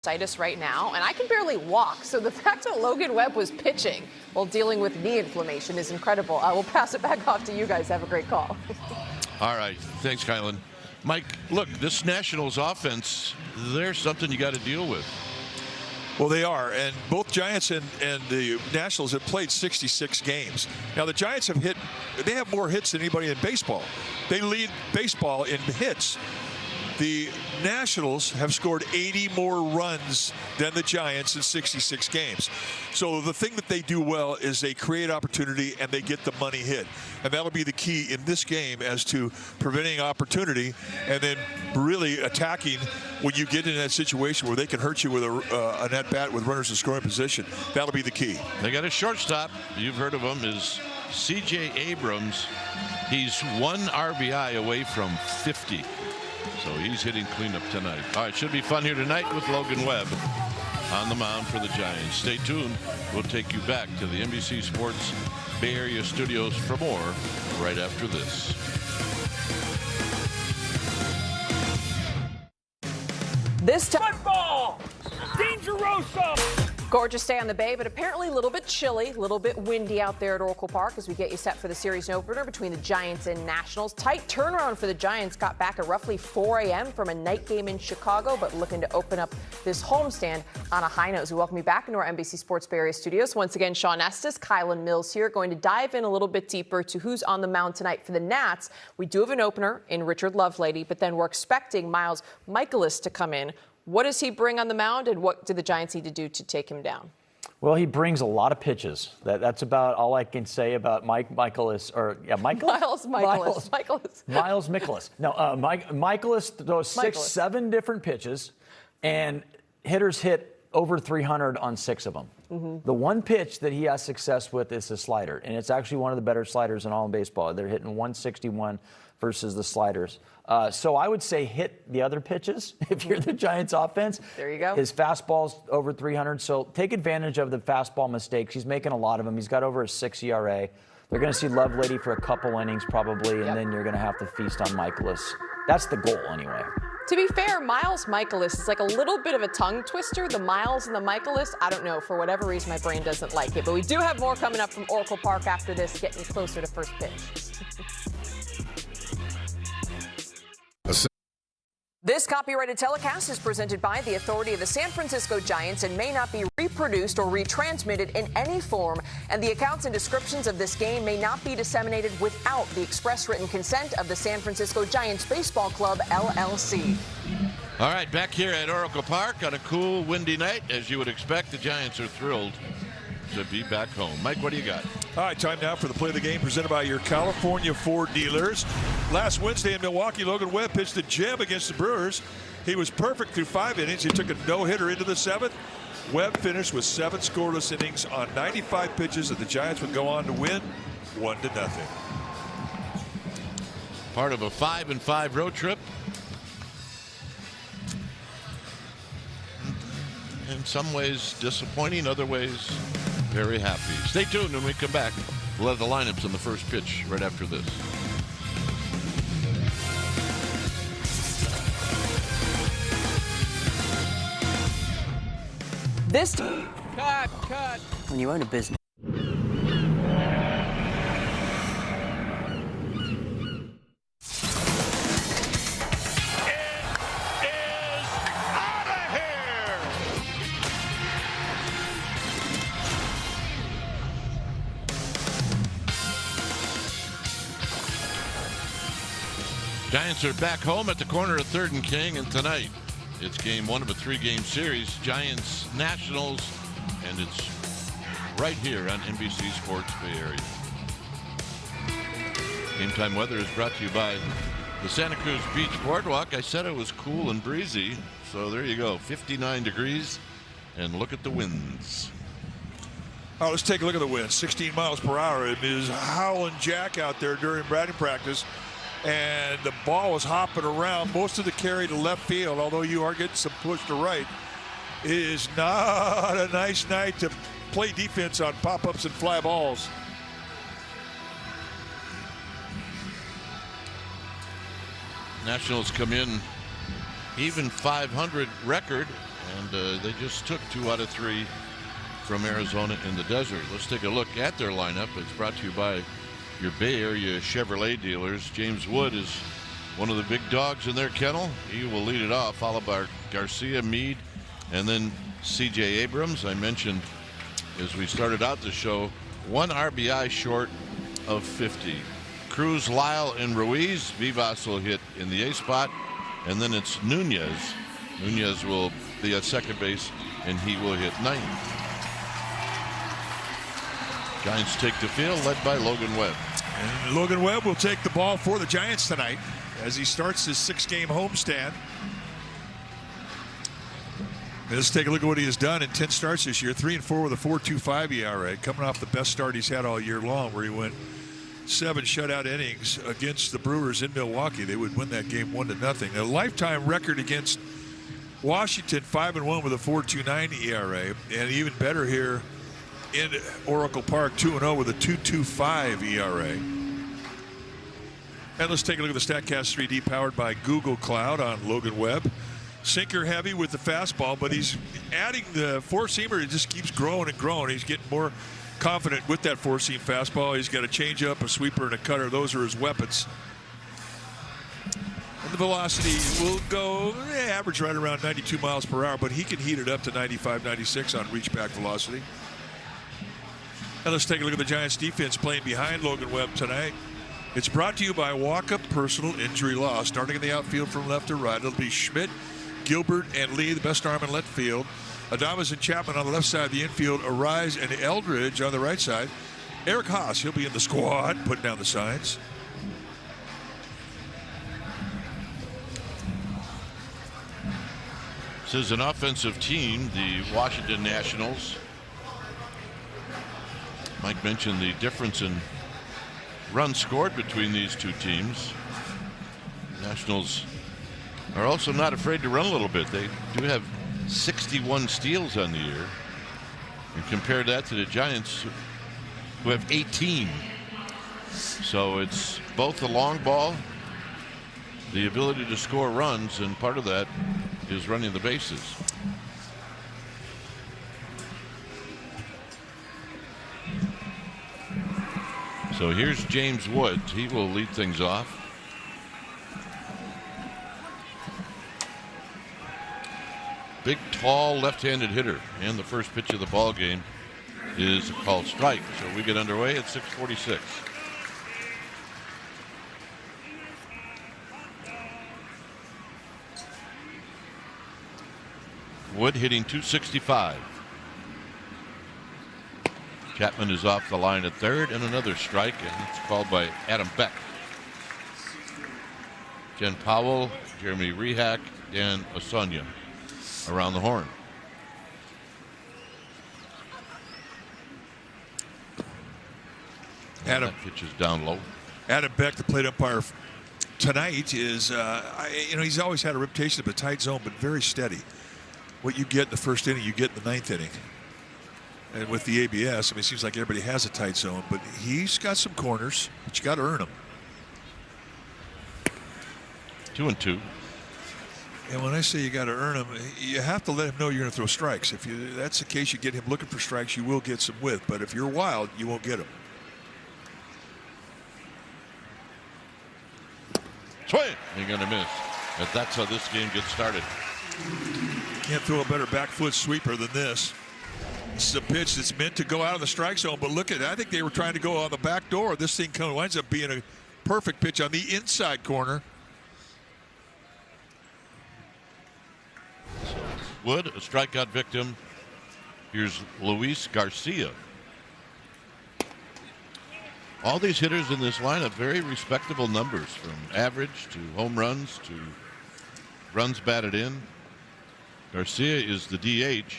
right now, and I can barely walk. So the fact that Logan Webb was pitching while dealing with knee inflammation is incredible. I will pass it back off to you guys. Have a great call. All right. Thanks, Kylan. Mike, look, this Nationals offense, there's something you got to deal with. Well, they are, and both Giants and the Nationals have played 66 games. Now, the Giants they have more hits than anybody in baseball. They lead baseball in hits. The Nationals have scored 80 more runs than the Giants in 66 games. So the thing that they do well is they create opportunity and they get the money hit. And that'll be the key in this game as to preventing opportunity and then really attacking when you get in that situation where they can hurt you with an at-bat with runners in scoring position. That'll be the key. They got a shortstop. You've heard of him, is C.J. Abrams. He's one RBI away from 50. So he's hitting cleanup tonight. All right, should be fun here tonight with Logan Webb on the mound for the Giants. Stay tuned. We'll take you back to the NBC Sports Bay Area studios for more right after this. This time, football, Dangeroso. Gorgeous day on the Bay, but apparently a little bit chilly, a little bit windy out there at Oracle Park as we get you set for the series opener between the Giants and Nationals. Tight turnaround for the Giants. Got back at roughly 4 a.m. from a night game in Chicago, but looking to open up this homestand on a high note. So we welcome you back into our NBC Sports Bay Area studios. Once again, Sean Estes, Kylan Mills here, going to dive in a little bit deeper to who's on the mound tonight for the Nats. We do have an opener in Richard Lovelady, but then we're expecting Miles Michaelis to come in. What does he bring on the mound, and what do the Giants need to do to take him down? Well, he brings a lot of pitches. That's about all I can say about Michaelis. Miles Michaelis. No, Michaelis throws 6-7 different pitches, and hitters hit over 300 on 6 of them. Mm-hmm. The one pitch that he has success with is a slider, and it's actually one of the better sliders in all of baseball. They're hitting 161 versus the sliders. So I would say hit the other pitches if you're the Giants offense. There you go. His fastball's over 300, so take advantage of the fastball mistakes. He's making a lot of them. He's got over a 6 ERA. They're going to see Lovelady for a couple innings probably, and then you're going to have to feast on Michaelis. That's the goal anyway. To be fair, Miles Michaelis is like a little bit of a tongue twister. The Miles and the Michaelis, I don't know. For whatever reason, my brain doesn't like it. But we do have more coming up from Oracle Park after this, getting closer to first pitch. This copyrighted telecast is presented by the authority of the San Francisco Giants and may not be reproduced or retransmitted in any form, and the accounts and descriptions of this game may not be disseminated without the express written consent of the San Francisco Giants Baseball Club, LLC. All right, back here at Oracle Park on a cool, windy night. As you would expect, the Giants are thrilled to be back home. Mike, what do you got? All right, time now for the play of the game presented by your California Ford dealers. Last Wednesday in Milwaukee, Logan Webb pitched a gem against the Brewers. He was perfect through 5 innings. He took a no-hitter into the 7th. Webb finished with 7 scoreless innings on 95 pitches, and the Giants would go on to win 1-0. Part of a 5-5 road trip. In some ways disappointing, other ways very happy. Stay tuned when we come back. We'll have the lineups on the first pitch right after this. Cut. When you own a business. Giants are back home at the corner of 3rd and King, and tonight it's game 1 of a 3-game series, Giants Nationals, and it's right here on NBC Sports Bay Area. Game time weather is brought to you by the Santa Cruz Beach Boardwalk. I said it was cool and breezy, so there you go, 59 degrees, and look at the winds. Oh, let's take a look at the wind. 16 miles per hour. It is howling jack out there during batting practice. And the ball was hopping around. Most of the carry to left field, although you are getting some push to right. It is not a nice night to play defense on pop-ups and fly balls. Nationals come in even 500 record and they just took 2 out of 3 from Arizona in the desert. Let's take a look at their lineup. It's brought to you by your Bay Area Chevrolet dealers. James Wood is one of the big dogs in their kennel. He will lead it off, followed by Garcia, Mead, and then C.J. Abrams. I mentioned as we started out the show, 1 RBI short of 50. Cruz, Lyle, and Ruiz. Vivas will hit in the A spot, and then it's Nunez. Nunez will be at second base, and he will hit 9th. Giants take the field, led by Logan Webb. And Logan Webb will take the ball for the Giants tonight as he starts his 6-game homestand. Let's take a look at what he has done in 10 starts this year. 3-4 with a 4.25 ERA, coming off the best start he's had all year long, where he went 7 shutout innings against the Brewers in Milwaukee. They would win that game 1-0. A lifetime record against Washington, 5-1 with a 4.29 ERA, and even better here in Oracle Park, 2-0 with a 2.25 ERA. And let's take a look at the StatCast 3D powered by Google Cloud on Logan Webb. Sinker heavy with the fastball, but he's adding the four-seamer. It just keeps growing and growing. He's getting more confident with that four-seam fastball. He's got a changeup, a sweeper, and a cutter. Those are his weapons. And the velocity will go average right around 92 miles per hour, but he can heat it up to 95, 96 on reach-back velocity. And let's take a look at the Giants defense playing behind Logan Webb tonight. It's brought to you by Walkup Personal Injury Law. Starting in the outfield from left to right, it'll be Schmidt, Gilbert, and Lee, the best arm in left field. Adames and Chapman on the left side of the infield. Arise and Eldridge on the right side. Eric Haas, he'll be in the squad, putting down the signs. This is an offensive team, the Washington Nationals. Mike mentioned the difference in runs scored between these two teams. Nationals are also not afraid to run a little bit. They do have 61 steals on the year. And compare that to the Giants, who have 18. So it's both the long ball, the ability to score runs, and part of that is running the bases. So here's James Woods. He will lead things off. Big, tall, left-handed hitter. And the first pitch of the ball game is a called strike. So we get underway at 6:46. Wood hitting .265. Chapman is off the line at third, and another strike, and it's called by Adam Beck. Jen Powell, Jeremy Rehak, and Osonia around the horn. Adam, that pitch is down low. Adam Beck, the plate umpire tonight, is he's always had a reputation of a tight zone, but very steady. What you get in the first inning, you get in the 9th inning. And with the ABS, I mean, it seems like everybody has a tight zone, but he's got some corners, but you got to earn them. 2-2. And when I say you got to earn them, you have to let him know you're going to throw strikes. If that's the case, you get him looking for strikes, you will get some width. But if you're wild, you won't get them. Swing! You're going to miss. But that's how this game gets started. Can't throw a better back foot sweeper than this. This is a pitch that's meant to go out of the strike zone, but look at it. I think they were trying to go on the back door. This thing winds up being a perfect pitch on the inside corner. Wood, a strikeout victim. Here's Luis Garcia. All these hitters in this lineup, very respectable numbers, from average to home runs to runs batted in. Garcia is the DH.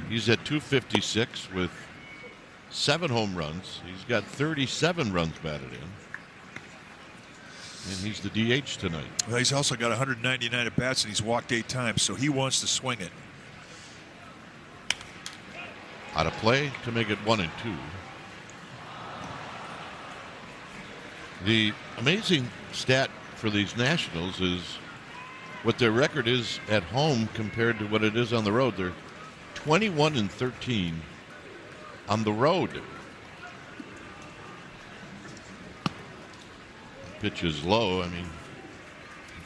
He's at .256 with 7 home runs. He's got 37 runs batted in. And he's the DH tonight. Well, he's also got 199 at bats, and he's walked 8 times, so he wants to swing it. Out of play to make it 1-2. The amazing stat for these Nationals is what their record is at home compared to what it is on the road. They're 21-13 on the road. Pitch is low. I mean,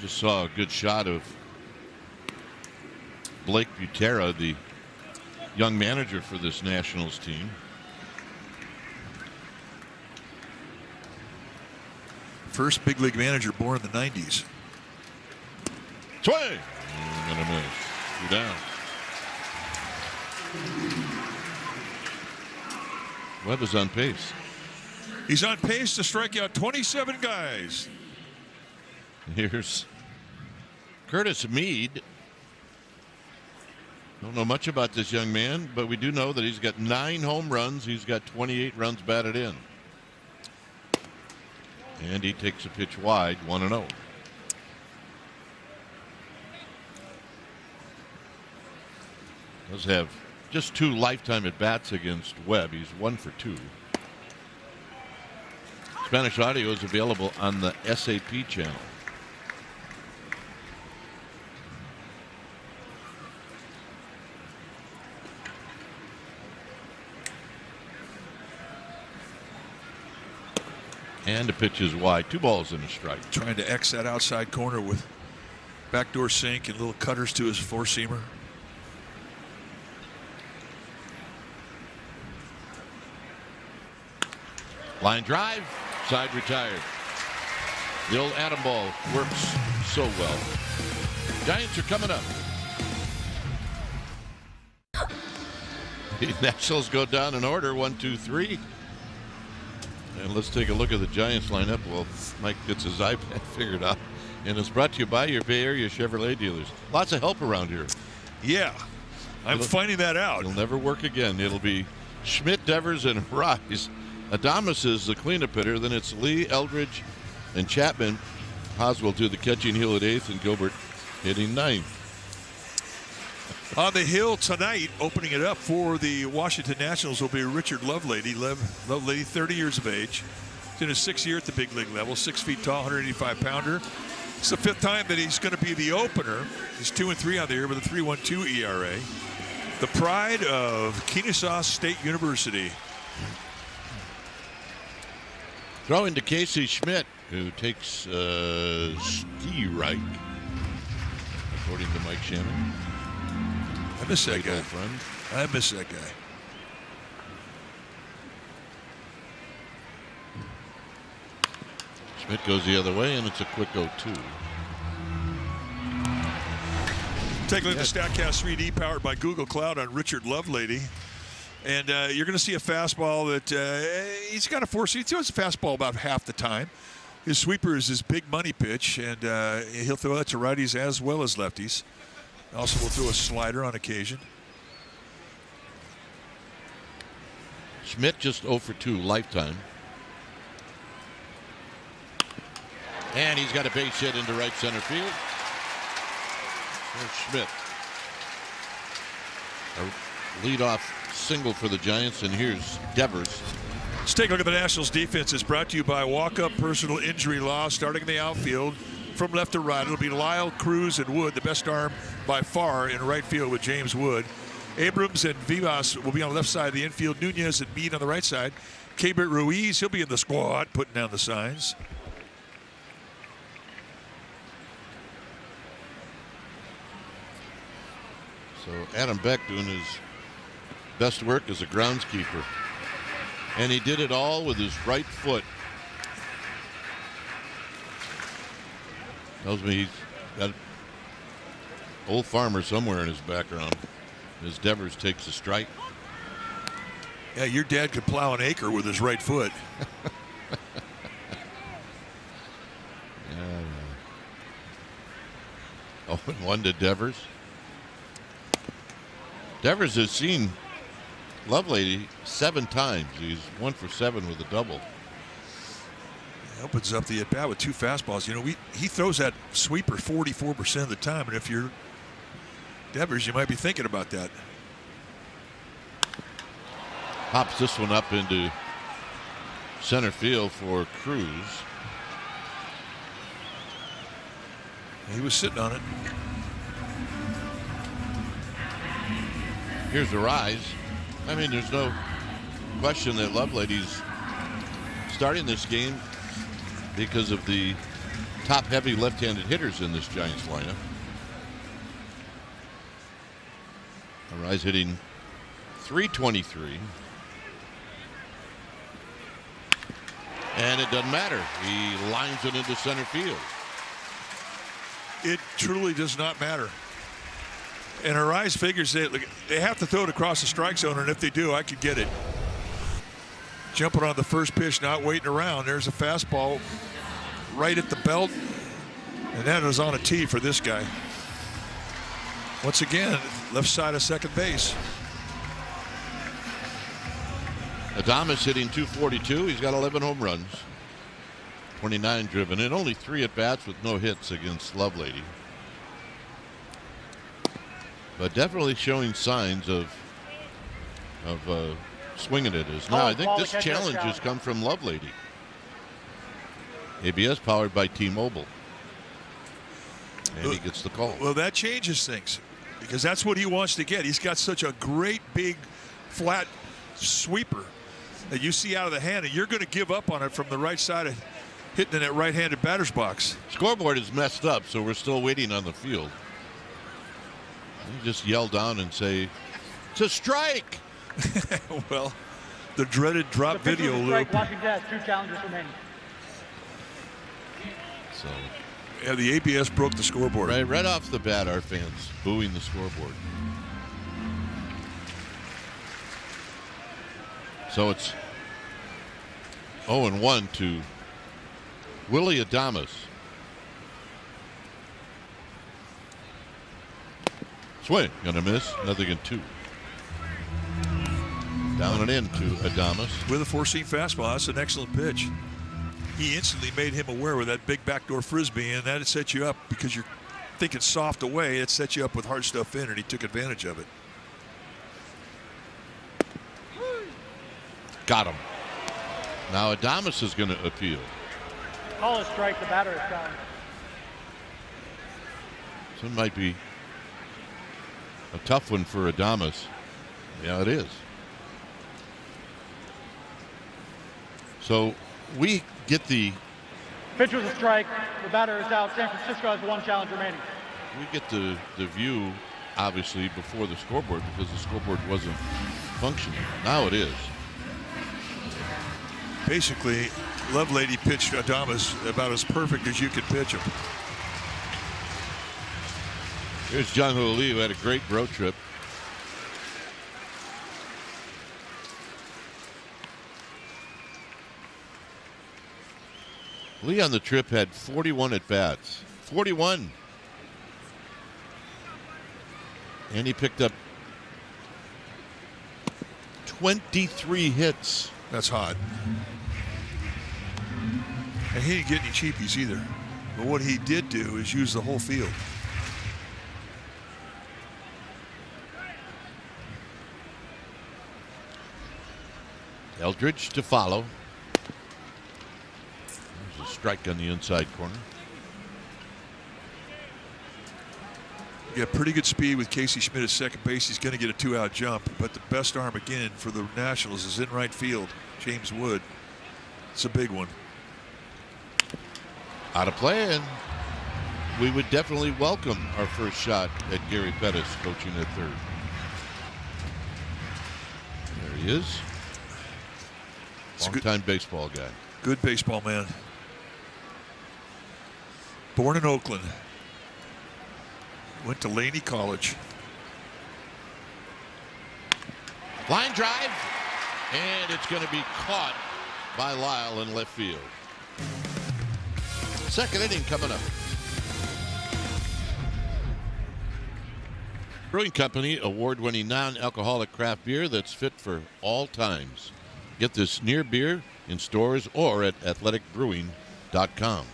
just saw a good shot of Blake Butera, the young manager for this Nationals team. First big league manager born in the 90s. Swing! And a miss. 2 down. Webb is on pace. He's on pace to strike out 27 guys. Here's Curtis Mead. Don't know much about this young man, but we do know that he's got 9 home runs. He's got 28 runs batted in. And he takes a pitch wide, 1-0. Does have just 2 lifetime at-bats against Webb. He's 1 for 2. Spanish audio is available on the SAP channel. And the pitch is wide. 2 balls and a strike. Trying to X that outside corner with backdoor sink and little cutters to his four-seamer. Line drive, side retired. The old atom ball works so well. Giants are coming up. The Nationals go down in order, 1, 2, 3. And let's take a look at the Giants lineup. Well, Mike gets his iPad figured out. And it's brought to you by your Bay Area Chevrolet dealers. Lots of help around here. Yeah, I'm finding that out. It'll never work again. It'll be Schmidt, Devers, and Rise. Adames is the cleanup hitter. Then it's Lee, Eldridge, and Chapman. Hoswell do the catching heel at 8th, and Gilbert hitting 9th. On the hill tonight, opening it up for the Washington Nationals will be Richard Lovelady. Lovelady, 30 years of age. He's in his 6th year at the big league level, 6 feet tall, 185-pounder. It's the 5th time that he's going to be the opener. He's 2-3 on the year with a 3.12 ERA. The pride of Kennesaw State University. Throwing to Casey Schmidt, who takes strike, according to Mike Shannon. I miss that guy. Friend. I miss that guy. Schmidt goes the other way, and it's a quick 0-2. Take a look at the StatCast 3D powered by Google Cloud on Richard Lovelady. And you're going to see a fastball that he's got a force. He throws a fastball about half the time. His sweeper is his big money pitch, and he'll throw that to righties as well as lefties. Also will throw a slider on occasion. Schmidt just 0 for 2 lifetime. And he's got a base hit into right center field. There's Schmidt. A leadoff single for the Giants, and here's Devers. Let's take a look at the Nationals defense. It's brought to you by Walk-Up Personal Injury Law, starting in the outfield from left to right. It'll be Lyle, Cruz, and Wood, the best arm by far in right field with James Wood. Abrams and Vivas will be on the left side of the infield. Nunez and Meade on the right side. Keibert Ruiz, he'll be in the squad, putting down the signs. So Adam Beck doing his best work as a groundskeeper. And he did it all with his right foot. Tells me he's got an old farmer somewhere in his background as Devers takes a strike. Yeah, your dad could plow an acre with his right foot. Oh, and 1 to Devers. Devers has seen Lovelady 7 times. He's 1 for 7 with a double. Opens up the at-bat with 2 fastballs. You know, he throws that sweeper 44% of the time, and if you're Devers, you might be thinking about that. Pops this one up into center field for Cruz. He was sitting on it. Here's the rise. I mean, there's no question that Lovelady's starting this game because of the top-heavy left-handed hitters in this Giants lineup. Rise hitting .323. And it doesn't matter. He lines it into center field. It truly does not matter. And Arise figures they have to throw it across the strike zone, and if they do, I could get it. Jumping on the first pitch, not waiting around. There's a fastball right at the belt, and that was on a tee for this guy. Once again, left side of second base. Adames hitting .242. He's got 11 home runs, 29 driven, and only 3 at-bats with no hits against Lovelady. But definitely showing signs of swinging it is. Now, I think this challenge has come from Lovelady. ABS powered by T-Mobile. And he gets the call. Well, that changes things because that's what he wants to get. He's got such a great, big, flat sweeper that you see out of the hand, and you're going to give up on it from the right side of hitting in that right-handed batter's box. Scoreboard is messed up, so we're still waiting on the field. You just yell down and say, "It's a strike." Well, the dreaded drop video loop. Watching that, 2 challengers remaining. So, yeah, the ABS broke the scoreboard. Right off the bat, our fans booing the scoreboard. So it's 0-1 to Willie Adames. Swing, gonna miss, nothing in 2. Down and in to Adames. With a 4-seam fastball, that's an excellent pitch. He instantly made him aware with that big backdoor frisbee, and that had set you up because you're thinking soft away. It set you up with hard stuff in, and he took advantage of it. Got him. Now Adames is going to appeal. Call a strike. The batter is down. So it might be a tough one for Adames. Yeah, it is. So we get the Pitch was a strike. The batter is out. San Francisco has 1 challenge remaining. We get the view, obviously, before the scoreboard because the scoreboard wasn't functioning. Now it is. Basically, Lovelady pitched Adames about as perfect as you could pitch him. Here's John Lee, who had a great road trip. Lee on the trip had 41 at-bats. 41. And he picked up 23 hits. That's hot. And he didn't get any cheapies either. But what he did do is use the whole field. Eldridge to follow. There's a strike on the inside corner. You got pretty good speed with Casey Schmidt at second base. He's going to get a 2-out jump. But the best arm again for the Nationals is in right field. James Wood. It's a big one. Out of play, and we would definitely welcome our first shot at Gary Pettis coaching at third. There he is. Long-time baseball guy. Good baseball man. Born in Oakland. Went to Laney College. Line drive, and it's going to be caught by Lyle in left field. Second inning coming up. Brewing Company, award-winning non-alcoholic craft beer that's fit for all times. Get this near beer in stores or at athleticbrewing.com.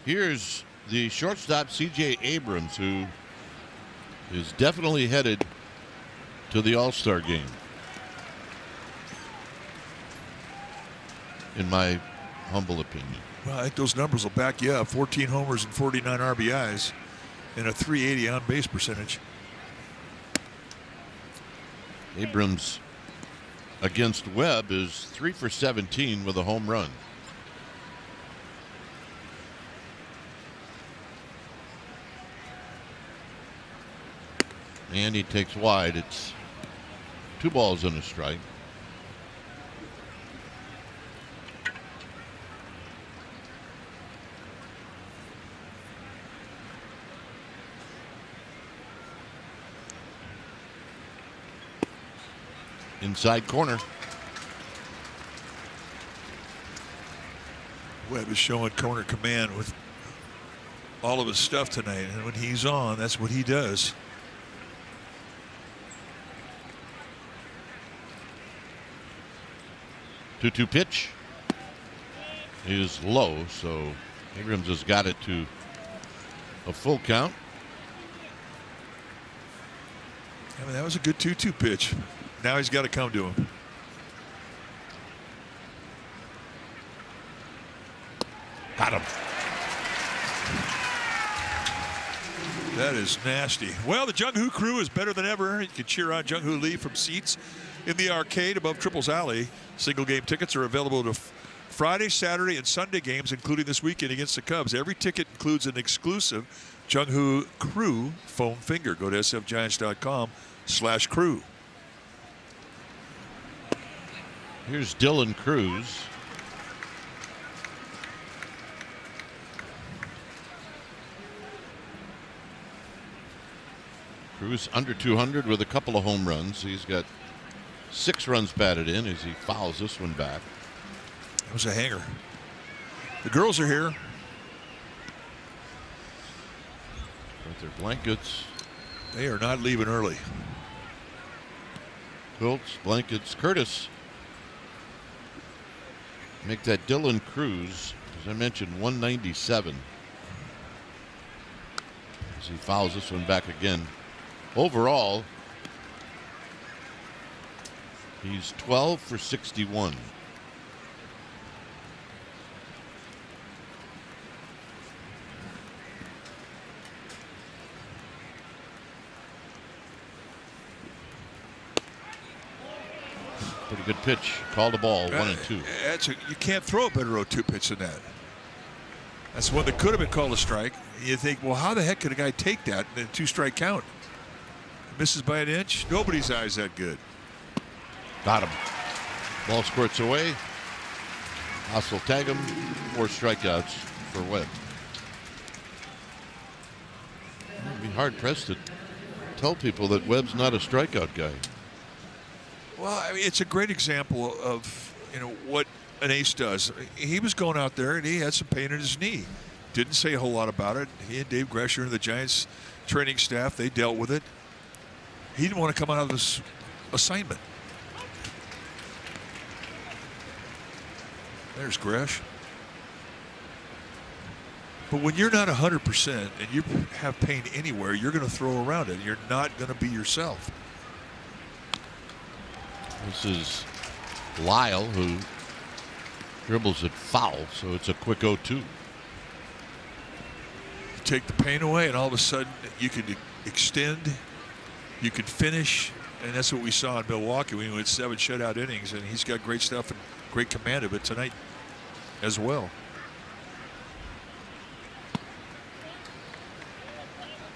Here's the shortstop, C.J. Abrams, who is definitely headed to the All-Star game, in my humble opinion. Well, I think those numbers will back you up. 14 homers and 49 RBIs and a .380 on base percentage. Abrams against Webb is 3 for 17 with a home run. And he takes wide. It's 2 balls and a strike. Inside corner. Webb is showing corner command with all of his stuff tonight, and when he's on, that's what he does. Two pitch is low, so Abrams has got it to a full count. I mean, that was a good 2-2 pitch. Now he's got to come to him. Got him. That is nasty. Well, the Jung Hoo crew is better than ever. You can cheer on Jung Hoo Lee from seats in the arcade above Triples Alley. Single game tickets are available to Friday, Saturday, and Sunday games, including this weekend against the Cubs. Every ticket includes an exclusive Jung Hoo crew foam finger. Go to sfgiants.com/crew. Here's Dylan Cruz. Cruz under 200 with a couple of home runs. He's got 6 runs batted in as he fouls this one back. That was a hanger. The girls are here. With their blankets. They are not leaving early. Quilts, blankets. Curtis. Make that Dylan Cruz, as I mentioned, 197. As he fouls this one back again. Overall, he's 12 for 61. Pretty good pitch. Called the ball, 1-2. You can't throw a better 0-2 pitch than that. That's one that could have been called a strike. You think, well, how the heck could a guy take that in a 2-strike count? Misses by an inch. Nobody's eye's that good. Got him. Ball squirts away. Haas will tag him. 4 strikeouts for Webb. I'd be hard pressed to tell people that Webb's not a strikeout guy. Well, I mean, it's a great example of what an ace does. He was going out there and he had some pain in his knee. Didn't say a whole lot about it. He and Dave Gresher and the Giants training staff, they dealt with it. He didn't want to come out of this assignment. There's Gresh. But when you're not 100% and you have pain anywhere, you're going to throw around it. You're not going to be yourself. This is Lyle, who dribbles it foul, so it's a quick 0-2. You take the pain away, and all of a sudden you could extend, you could finish, and that's what we saw in Milwaukee. We went 7 shutout innings, and he's got great stuff and great command of it tonight as well.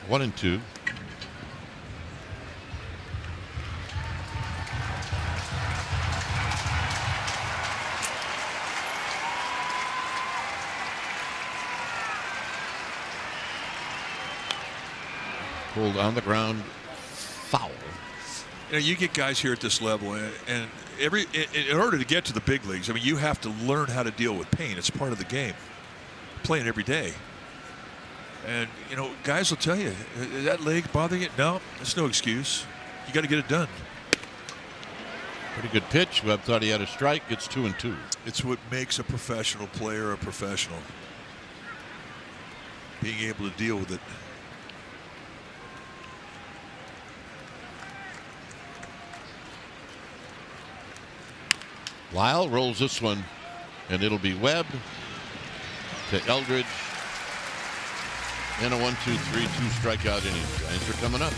1-2. Pulled on the ground, foul. You get guys here at this level, and in order to get to the big leagues, I mean, you have to learn how to deal with pain. It's part of the game. Playing every day. And, guys will tell you, that leg bothering you? No, that's no excuse. You got to get it done. Pretty good pitch. Webb thought he had a strike. Gets 2-2. It's what makes a professional player a professional. Being able to deal with it. Lyle rolls this one, and it'll be Webb. to Eldridge. And a 1-2-3, 2 strikeout inning. Giants are coming up.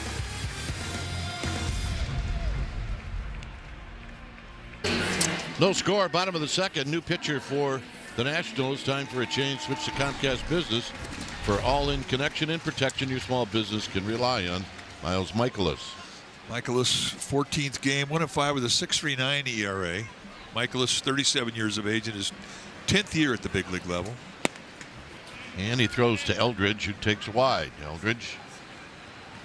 No score, bottom of the second. New pitcher for the Nationals. Time for a change. Switch to Comcast Business for all-in connection and protection your small business can rely on. Miles Michaelis. Michaelis, 14th game, 1-5 with a 6.39 ERA. Michaelis, 37 years of age, in his 10th year at the big league level. And he throws to Eldridge, who takes wide. Eldridge,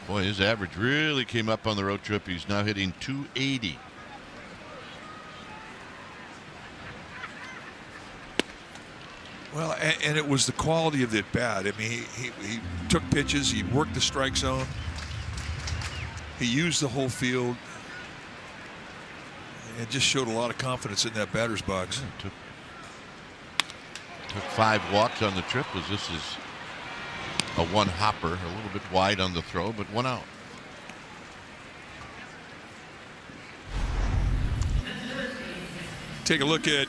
boy, his average really came up on the road trip. He's now hitting .280. Well, and it was the quality of the at bat. I mean, he took pitches, he worked the strike zone, he used the whole field, and just showed a lot of confidence in that batter's box. Yeah, took 5 walks on the trip, as this is a one hopper, a little bit wide on the throw, but 1 out. Take a look at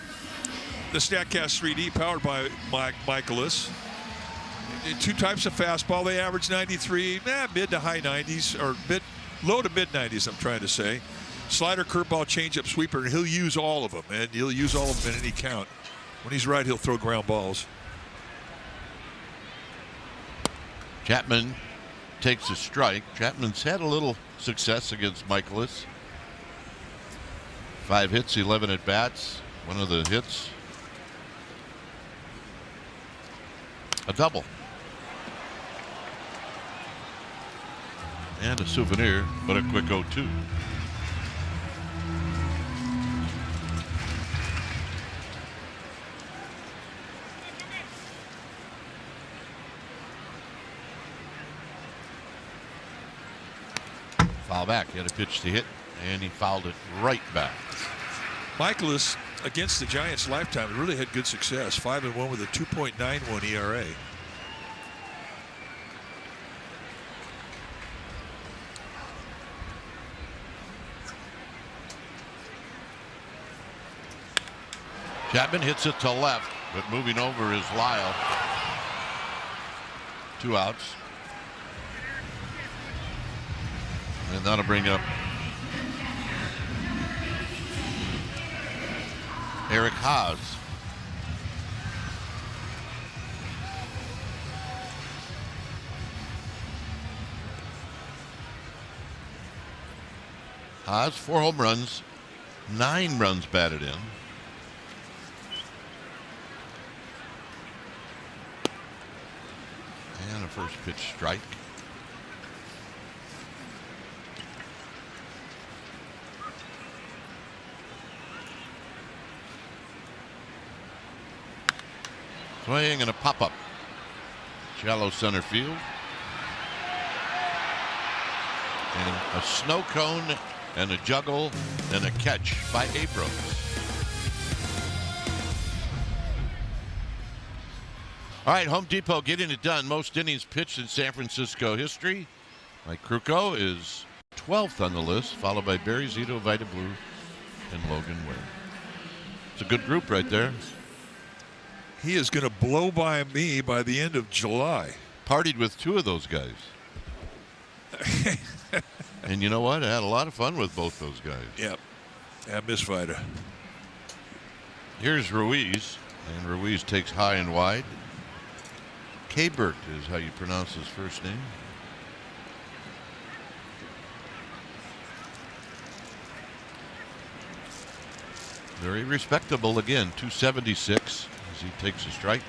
the StatCast 3D powered by Michaelis. 2 types of fastball. They average 93, mid to high 90s, or low to mid 90s, I'm trying to say. Slider, curveball, changeup, sweeper, and he'll use all of them, and he'll use all of them in any count. When he's right, he'll throw ground balls. Chapman takes a strike. Chapman's had a little success against Michaelis. 5 hits, 11 at bats. One of the hits, a double. And a souvenir, but a quick 0-2. Foul back. He had a pitch to hit, and he fouled it right back. Michaelis against the Giants lifetime really had good success. 5-1 with a 2.91 ERA. Chapman hits it to left, but moving over is Lyle. 2 outs. And that'll bring up Eric Haas. Haas, 4 home runs, 9 runs batted in. And a first pitch strike. Swing and a pop-up. Shallow center field. And a snow cone and a juggle and a catch by Abrams. All right, Home Depot getting it done. Most innings pitched in San Francisco history. Mike Krukow is 12th on the list, followed by Barry Zito, Vida Blue, and Logan Ware. It's a good group right there. He is going to blow by me by the end of July. Partied with 2 of those guys. And you know what? I had a lot of fun with both those guys. Yep. I miss Vida. Here's Ruiz, and Ruiz takes high and wide. Kabert is how you pronounce his first name. Very respectable again, 276 as he takes a strike.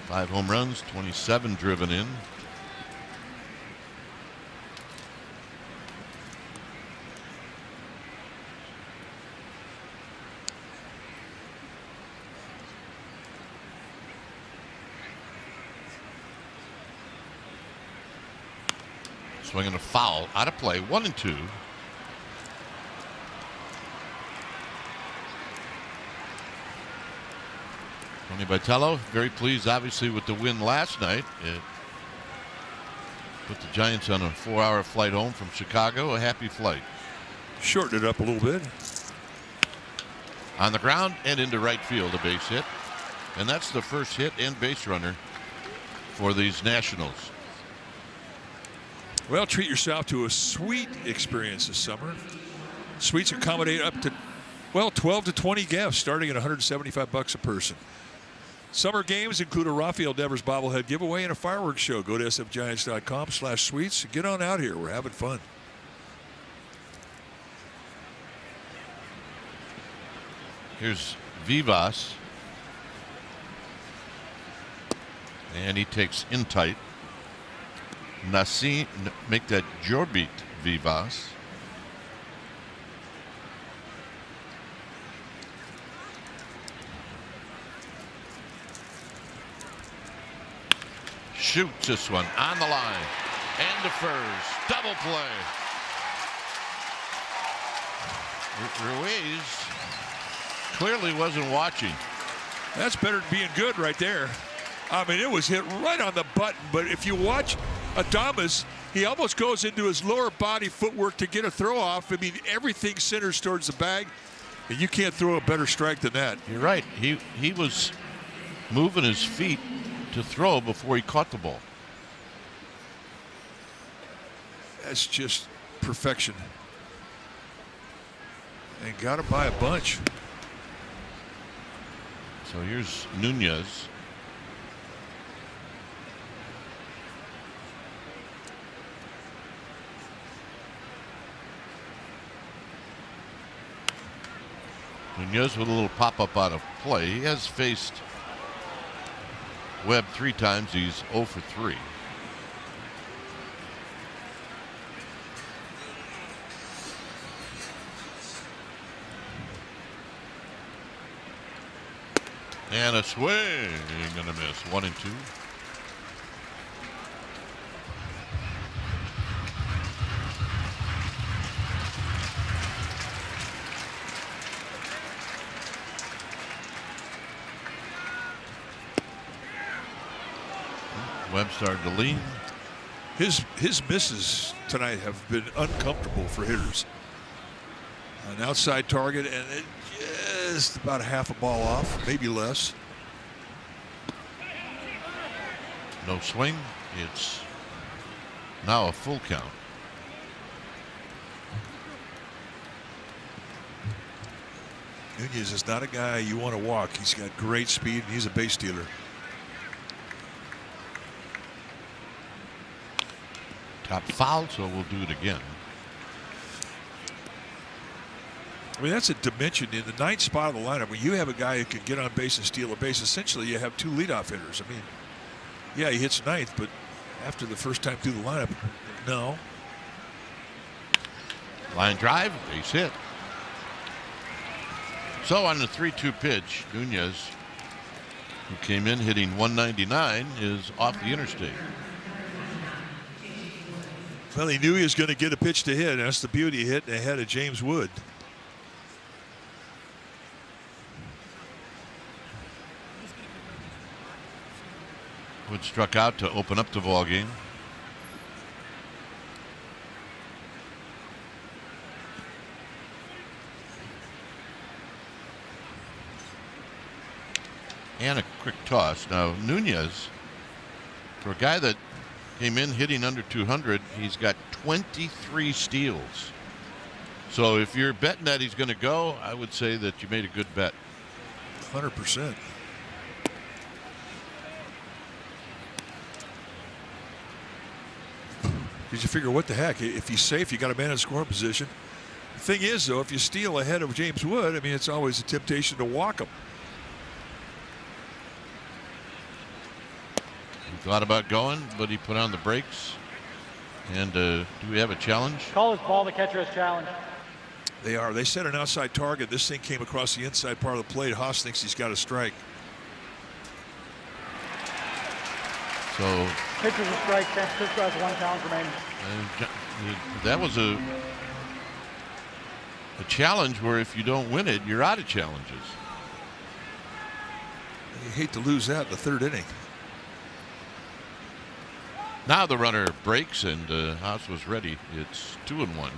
5 home runs, 27 driven in. Swinging a foul, out of play, 1-2. Tony Vitello, very pleased obviously with the win last night. It put the Giants on a 4-hour flight home from Chicago, a happy flight. Shortened it up a little bit. On the ground and into right field, a base hit. And that's the first hit and base runner for these Nationals. Well, treat yourself to a suite experience this summer. Suites accommodate up to, well, 12 to 20 guests, starting at $175 a person. Summer games include a Rafael Devers bobblehead giveaway and a fireworks show. Go to sfgiants.com/suites. Get on out here. We're having fun. Here's Vivas. And he takes in tight. Nassim, make that Jorbit Vivas. Shoots this one on the line and defers. Double play. Ruiz clearly wasn't watching. That's better than being good right there. I mean, it was hit right on the button, but if you watch Adames, he almost goes into his lower body footwork to get a throw off. I mean, everything centers towards the bag, and you can't throw a better strike than that. You're right. He was moving his feet to throw before he caught the ball. That's just perfection. And got to buy a bunch. So here's Nunez. Nunez with a little pop-up out of play. He has faced Webb 3 times. He's 0 for 3. And a swing. Gonna miss. 1 and 2. Webb started to lean. His misses tonight have been uncomfortable for hitters. An outside target, and it just about half a ball off, maybe less. No swing. It's now a full count. Nunez is not a guy you want to walk. He's got great speed, and he's a base stealer. Top foul, so we'll do it again. I mean, that's a dimension in the 9th spot of the lineup. When you have a guy who can get on base and steal a base, essentially you have 2 leadoff hitters. I mean, yeah, he hits 9th, but after the first time through the lineup, no. Line drive, base hit. So on the 3-2 pitch, Nunez, who came in hitting 199, is off the interstate. Well, he knew he was going to get a pitch to hit. That's the beauty, hitting ahead of James Wood. Wood struck out to open up the ball game. And a quick toss. Now Nunez, for a guy that came in hitting under 200, he's got 23 steals. So if you're betting that he's going to go, I would say that you made a good bet. 100%. Because you figure, what the heck? If he's safe, you got a man in scoring position. The thing is, though, if you steal ahead of James Wood, I mean, it's always a temptation to walk him. He thought about going, but he put on the brakes. And do we have a challenge? Call his ball. The catcher has challenged. They are. They set an outside target. This thing came across the inside part of the plate. Haas thinks he's got a strike. So Pitcher's a strike. San Francisco has 1 challenge remaining. That was a challenge where if you don't win it, you're out of challenges. You hate to lose that in the 3rd inning. Now the runner breaks, and Haas was ready. It's 2-1.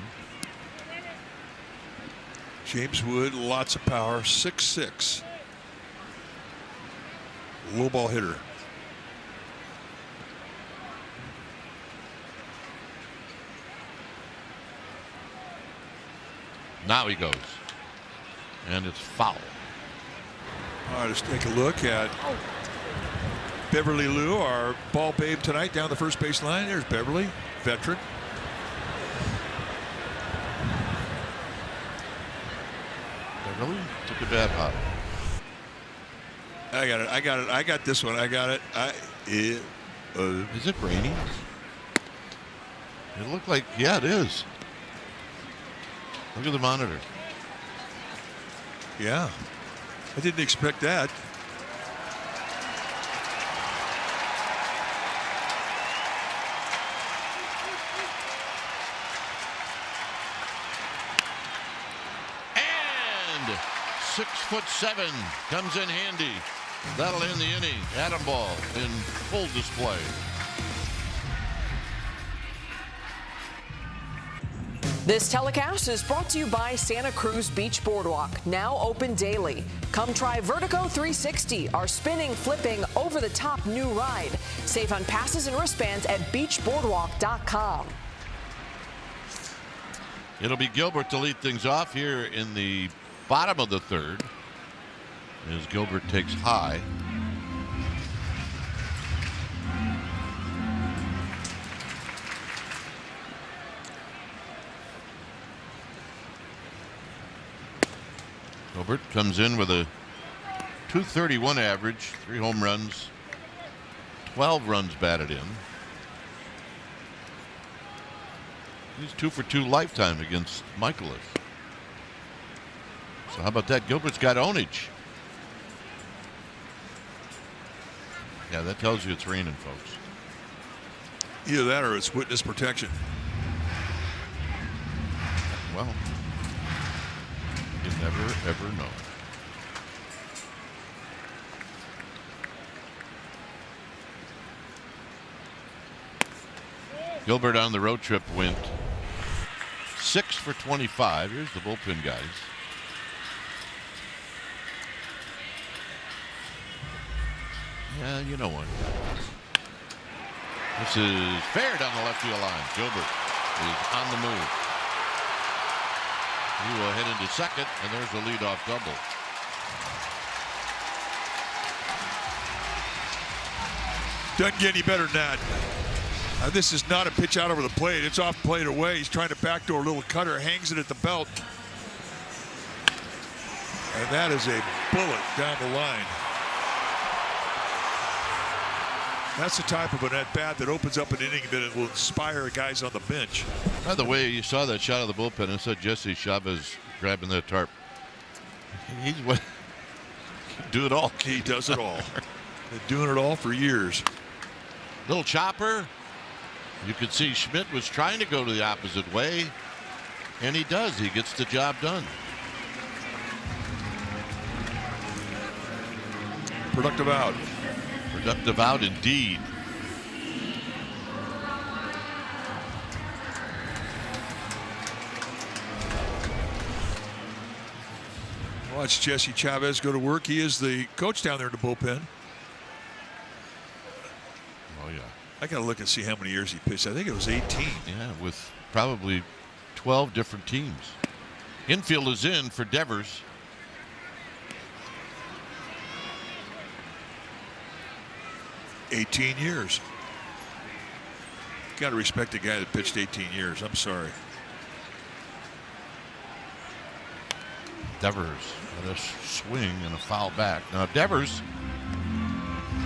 James Wood, lots of power, 6'6". low ball hitter. Now he goes. And it's foul. All right, let's take a look at Beverly Lou, our ball babe tonight, down the first base line. There's Beverly, veteran. Beverly took a bad hop. I got this one. I got it. Is it raining? It looked like, yeah, it is. Look at the monitor. Yeah. I didn't expect that. And 6'7" comes in handy. That'll end the inning. Atom ball in full display. This telecast is brought to you by Santa Cruz Beach Boardwalk, now open daily. Come try Vertigo 360, our spinning, flipping, over-the-top new ride. Save on passes and wristbands at beachboardwalk.com. It'll be Gilbert to lead things off here in the bottom of the third as Gilbert takes high. Gilbert comes in with a .231 average, 3 home runs, 12 runs batted in. He's 2 for 2 lifetime against Michaelis. So how about that? Gilbert's got ownage. Yeah, that tells you it's raining, folks. Either that or it's witness protection. Well, you never, ever know. Gilbert on the road trip went 6 for 25. Here's the bullpen guys. Yeah, you know one. This is fair down the left field line. Gilbert is on the move. He will head into second, and there's a leadoff double. Doesn't get any better than that. This is not a pitch out over the plate. It's off plate away. He's trying to backdoor a little cutter, hangs it at the belt. And that is a bullet down the line. That's the type of an at-bat that opens up an inning that it will inspire guys on the bench. By the way, you saw that shot of the bullpen. I saw Jesse Chavez grabbing that tarp. He's what? Do it all. He does it all. Been doing it all for years. Little chopper. You could see Schmidt was trying to go to the opposite way, and he does. He gets the job done. Productive out. Productive out indeed. Watch Jesse Chavez go to work. He is the coach down there in the bullpen. Oh, yeah. I got to look and see how many years he pitched. I think it was 18. Yeah, with probably 12 different teams. Infield is in for Devers. $18 years. Got to respect the guy that pitched 18 years. I'm sorry. Devers with a swing and a foul back. Now Devers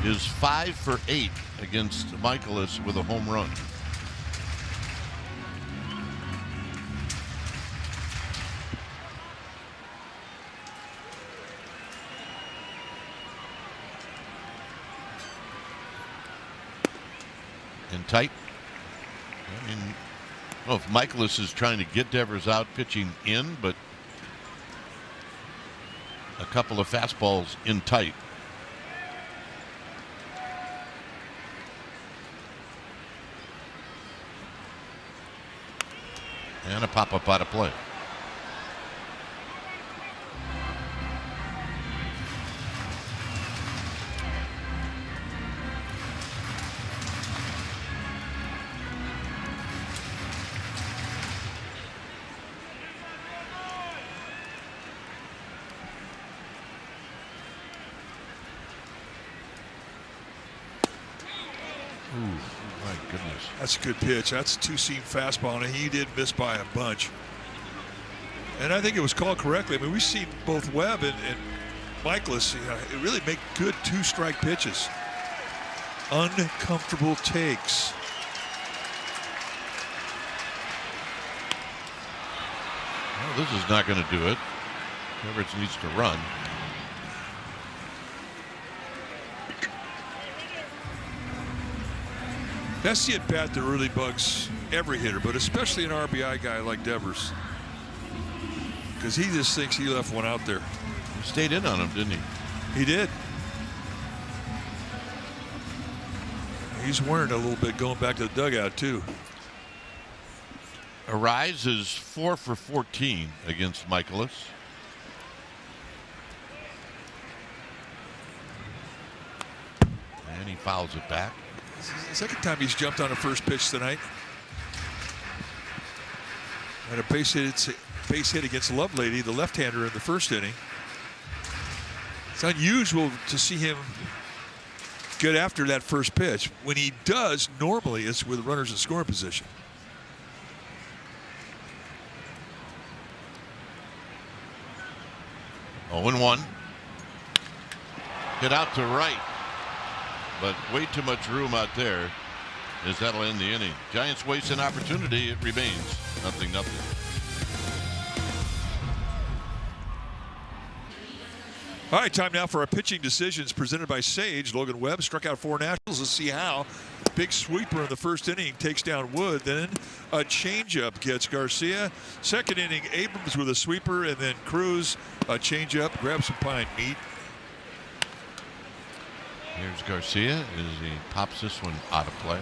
is 5 for 8 against Michaelis with a home run. And tight. I mean, I don't know if Michaelis is trying to get Devers out pitching in, but a couple of fastballs in tight. And a pop-up out of play. That's a good pitch. That's a two-seam fastball, and he did miss by a bunch. And I think it was called correctly. I mean, we've seen both Webb and Michaelis really make good two-strike pitches. Uncomfortable takes. Well, this is not going to do it. Everett needs to run. That's the at-bat that really bugs every hitter, but especially an RBI guy like Devers. Because he just thinks he left one out there. He stayed in on him, didn't he? He did. He's worrying a little bit going back to the dugout, too. Arise is 4 for 14 against Michaelis. And he fouls it back. The second time he's jumped on a first pitch tonight. Had a base hit against Lovelady, the left-hander, in the first inning. It's unusual to see him get after that first pitch. When he does, normally it's with runners in scoring position. Oh, 0-1. Hit out to right. But way too much room out there, as that'll end the inning. Giants waste an opportunity. It remains 0-0. All right, time now for our pitching decisions presented by Sage. Logan Webb struck out 4 Nationals. Let's see how. Big sweeper in the first inning takes down Wood. Then a changeup gets Garcia. Second inning, Abrams with a sweeper, and then Cruz a changeup grabs some pine meat. Here's Garcia as he pops this one out of play.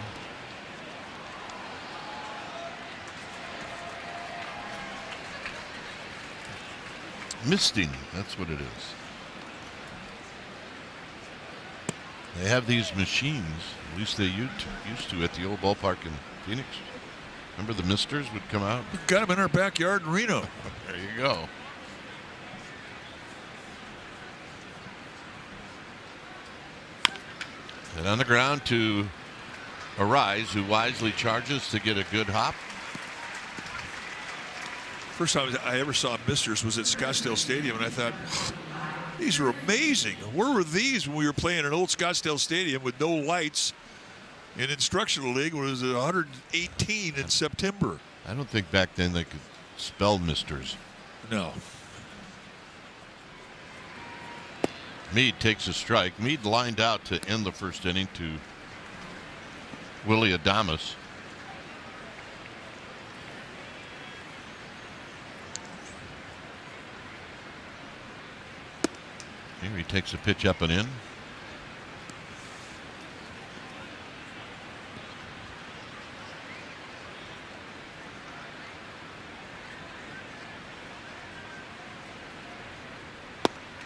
Misting, that's what it is. They have these machines, at least they used to at the old ballpark in Phoenix. Remember the misters would come out? We got them in our backyard in Reno. There you go. And on the ground to Arise, who wisely charges to get a good hop. First time I ever saw misters was at Scottsdale Stadium, and I thought, these are amazing. Where were these when we were playing an old Scottsdale Stadium with no lights in Instructional League when it was 118 in September? I don't think back then they could spell misters. No. Meade takes a strike. Meade lined out to end the first inning to Willie Adames. Here he takes a pitch up and in.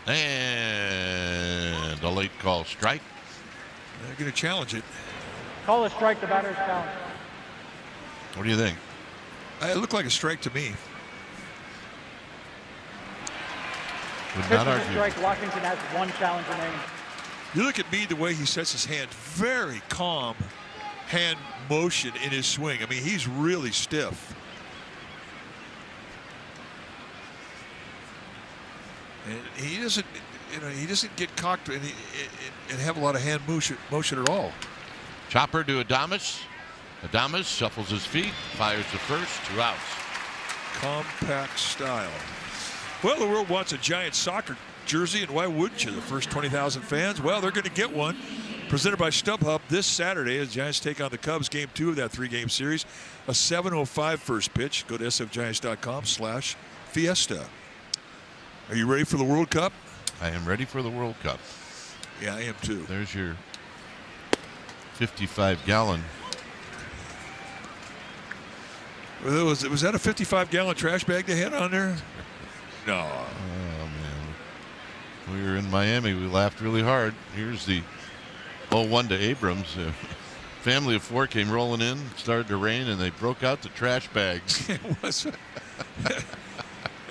And a late call strike. They're going to challenge it. Call a strike, the batter's count. What do you think? It looked like a strike to me. Would Pitch not is a argue. strike. Washington has 1 challenge remaining. You look at me, the way he sets his hand, very calm hand motion in his swing. I mean, he's really stiff. And he doesn't, he doesn't get cocked and have a lot of hand motion at all. Chopper to Adames. Adames shuffles his feet, fires the first, 2 outs. Compact style. Well, the world wants a Giant soccer jersey, and why wouldn't you? The first 20,000 fans, well, they're going to get one. Presented by StubHub this Saturday as Giants take on the Cubs, game 2 of that 3-game series. A 7:05 first pitch. Go to sfgiants.com/fiesta. Are you ready for the World Cup? I am ready for the World Cup. Yeah, I am too. There's your 55-gallon. Was that a 55-gallon trash bag they had on there? No. Oh, man. We were in Miami. We laughed really hard. Here's the 0-1 to Abrams. Family of 4 came rolling in. It started to rain, and they broke out the trash bags. It was.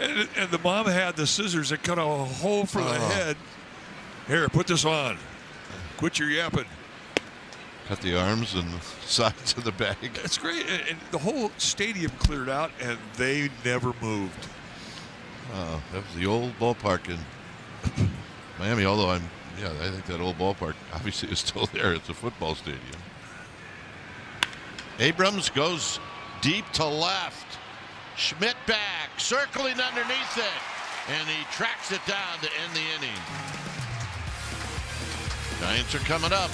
And the mom had the scissors that cut a hole for the head. Here, put this on. Quit your yapping. Cut the arms and the sides of the bag. That's great. And the whole stadium cleared out, and they never moved. That was the old ballpark in Miami, although I think that old ballpark obviously is still there. It's a football stadium. Abrams goes deep to left. Schmidt back, circling underneath it, and he tracks it down to end the inning. Giants are coming up.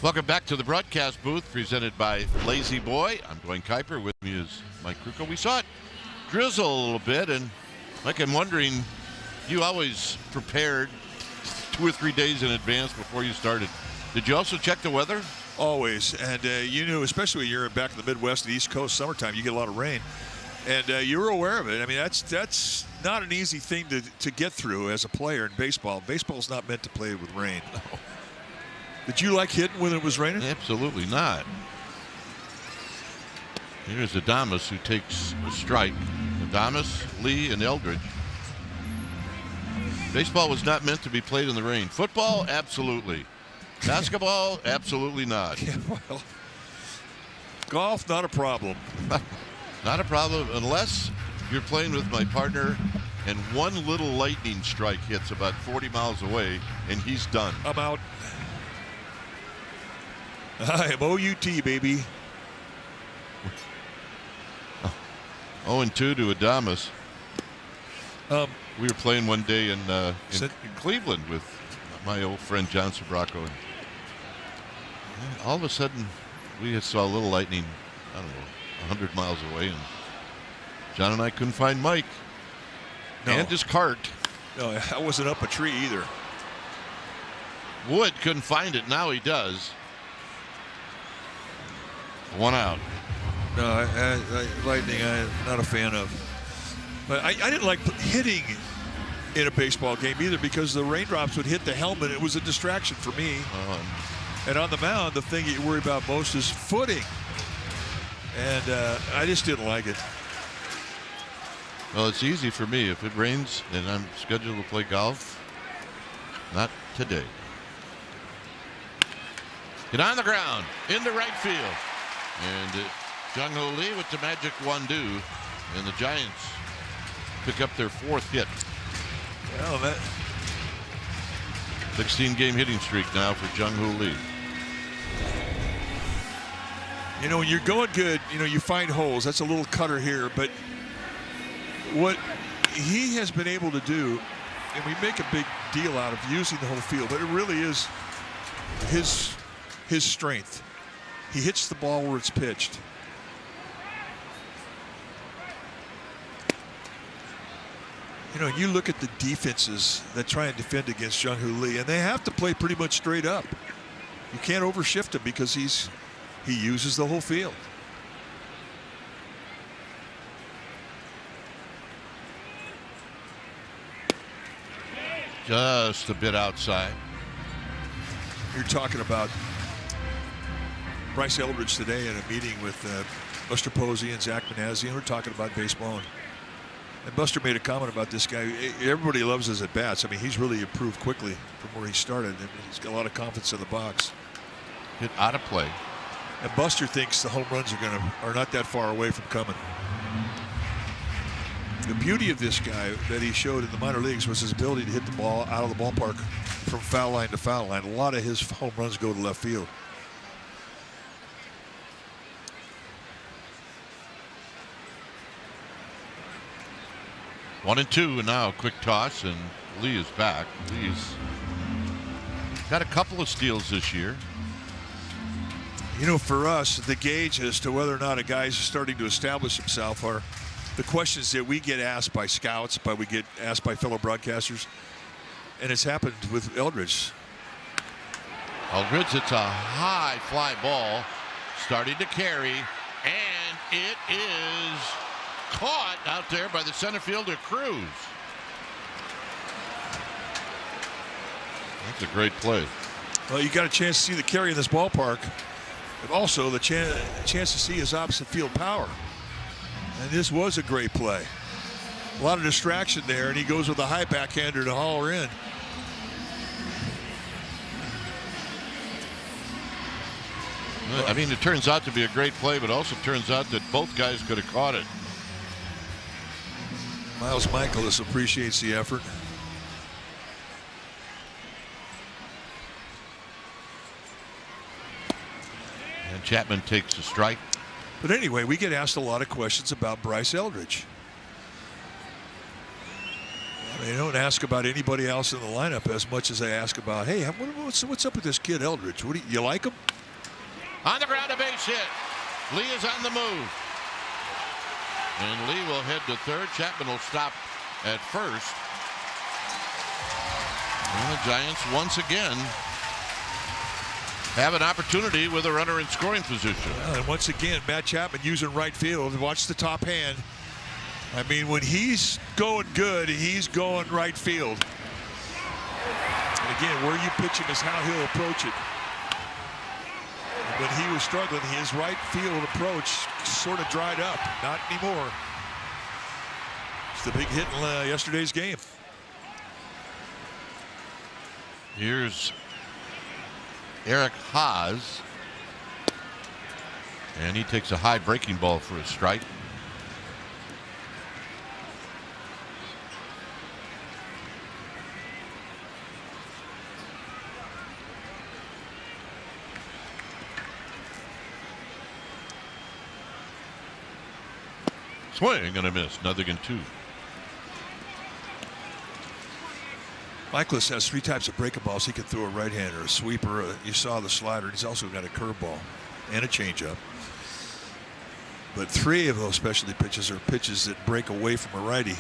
Welcome back to the broadcast booth presented by Lazy Boy. I'm Dwayne Kuiper. With me is Mike Krukow. We saw it drizzle a little bit, and Mike, I'm wondering, you always prepared 2 or 3 days in advance before you started. Did you also check the weather? Always. And you knew, especially when you're back in the Midwest and East Coast, summertime, you get a lot of rain. And you were aware of it. I mean, that's not an easy thing to get through as a player in baseball. Baseball's not meant to play with rain. No. Did you like hitting when it was raining? Absolutely not. Here's Adames, who takes a strike. Adames, Lee, and Eldridge. Baseball was not meant to be played in the rain. Football, absolutely. Basketball, absolutely not. Yeah, well, golf, not a problem. Not a problem unless you're playing with my partner and one little lightning strike hits about 40 miles away and he's done. I'm out. I am OUT, baby. 0-2 to Adames. We were playing one day in Cleveland with my old friend John Sabraco. And all of a sudden, we just saw a little lightning, I don't know, 100 miles away. And John and I couldn't find Mike. No. And his cart. No, I wasn't up a tree either. Wood couldn't find it. Now he does. 1 out. No, lightning I'm not a fan of. But I didn't like hitting in a baseball game either because the raindrops would hit the helmet. It was a distraction for me. And on the mound, the thing you worry about most is footing. And I just didn't like it. Well, it's easy for me. If it rains and I'm scheduled to play golf, not today. Get on the ground, into right field. And Jung-Ho Lee with the magic 1-2. And the Giants pick up their 4th hit. Well, that 16-game hitting streak now for Jung-Ho Lee. You know, when you're going good, you know, you find holes. That's a little cutter here. But what he has been able to do, and we make a big deal out of using the whole field, but it really is his strength. He hits the ball where it's pitched. You know, you look at the defenses that try and defend against Jung-Ho Lee, and they have to play pretty much straight up. You can't overshift him because he uses the whole field. Just a bit outside. You're talking about Bryce Eldridge today in a meeting with Buster Posey and Zach Manazzi. We're talking about baseball. And Buster made a comment about this guy. Everybody loves his at-bats. I mean, he's really improved quickly from where he started. And he's got a lot of confidence in the box. Hit out of play. And Buster thinks the home runs are not that far away from coming. The beauty of this guy that he showed in the minor leagues was his ability to hit the ball out of the ballpark from foul line to foul line. A lot of his home runs go to left field. One and two, and now a quick toss, and Lee is back. Lee's got a couple of steals this year. You know, for us, the gauge as to whether or not a guy's starting to establish himself are the questions that we get asked by scouts, we get asked by fellow broadcasters, and it's happened with Eldridge. Eldridge, it's a high fly ball, starting to carry, and it is caught out there by the center fielder, Cruz. That's a great play. Well, you got a chance to see the carry in this ballpark, but also the chance to see his opposite field power. And this was a great play. A lot of distraction there, and he goes with a high backhander to haul her in. I mean, it turns out to be a great play, but also turns out that both guys could have caught it. Miles Michaelis appreciates the effort. And Chapman takes a strike. But anyway, we get asked a lot of questions about Bryce Eldridge. They don't ask about anybody else in the lineup as much as they ask about, hey, what's up with this kid Eldridge? You like him? On the ground, a base hit. Lee is on the move. And Lee will head to third. Chapman will stop at first. And the Giants once again have an opportunity with a runner in scoring position. Well, and once again, Matt Chapman using right field. Watch the top hand. I mean, when he's going good, he's going right field. And again, where you pitch him is how he'll approach it. When he was struggling, his right field approach sort of dried up. Not anymore. It's the big hit in yesterday's game. Here's Eric Haas. And he takes a high breaking ball for a strike. Swing and a miss. Nothing in 2. Michaelis has 3 types of breaking balls. He can throw a right-hander, a sweeper. You saw the slider. And he's also got a curveball and a changeup. But 3 of those specialty pitches are pitches that break away from a righty.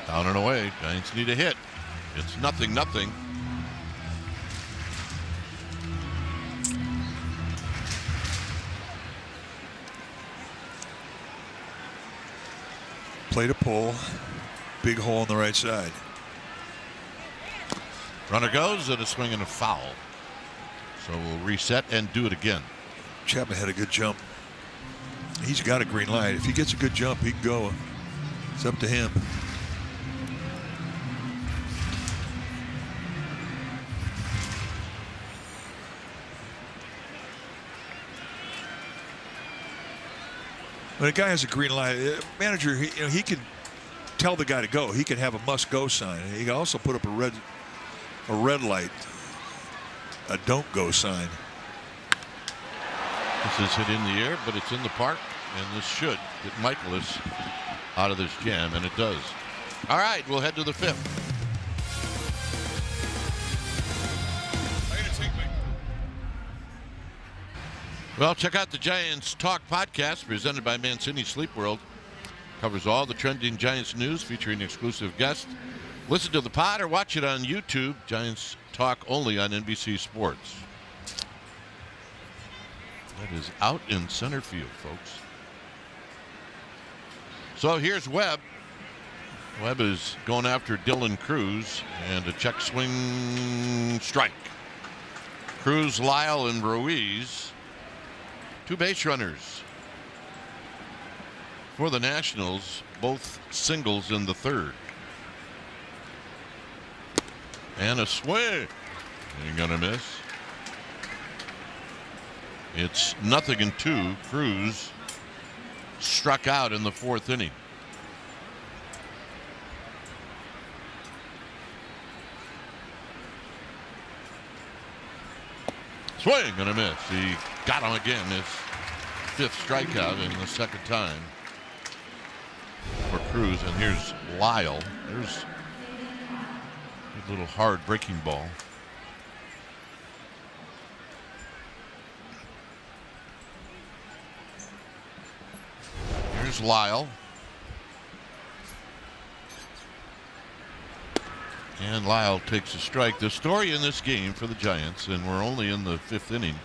Down and away. Giants need a hit. It's 0-0. Play to pull. Big hole on the right side. Runner goes and a swing and a foul. So we'll reset and do it again. Chapman had a good jump. He's got a green light. If he gets a good jump, he can go. It's up to him. When a guy has a green light, manager, he can tell the guy to go. He can have a must-go sign. He can also put up a red light, a don't-go sign. This is hit in the air, but it's in the park, and this should get Michaelis out of this jam, and it does. All right, we'll head to the 5th. Well, check out the Giants Talk podcast presented by Mancini Sleep World. Covers all the trending Giants news featuring exclusive guests. Listen to the pod or watch it on YouTube. Giants Talk only on NBC Sports. That is out in center field, folks. So here's Webb. Webb is going after Dylan Cruz and a check swing strike. Cruz, Lyle, and Ruiz. 2 base runners for the Nationals, both singles in the 3rd. And a swing. Ain't gonna miss. It's 0-2. Cruz struck out in the 4th inning. Swing and a miss. He got him again. His 5th strikeout in the 2nd time for Cruz. And here's Lyle. There's a little hard breaking ball. Here's Lyle. And Lyle takes a strike. The story in this game for the Giants, and we're only in the 5th inning,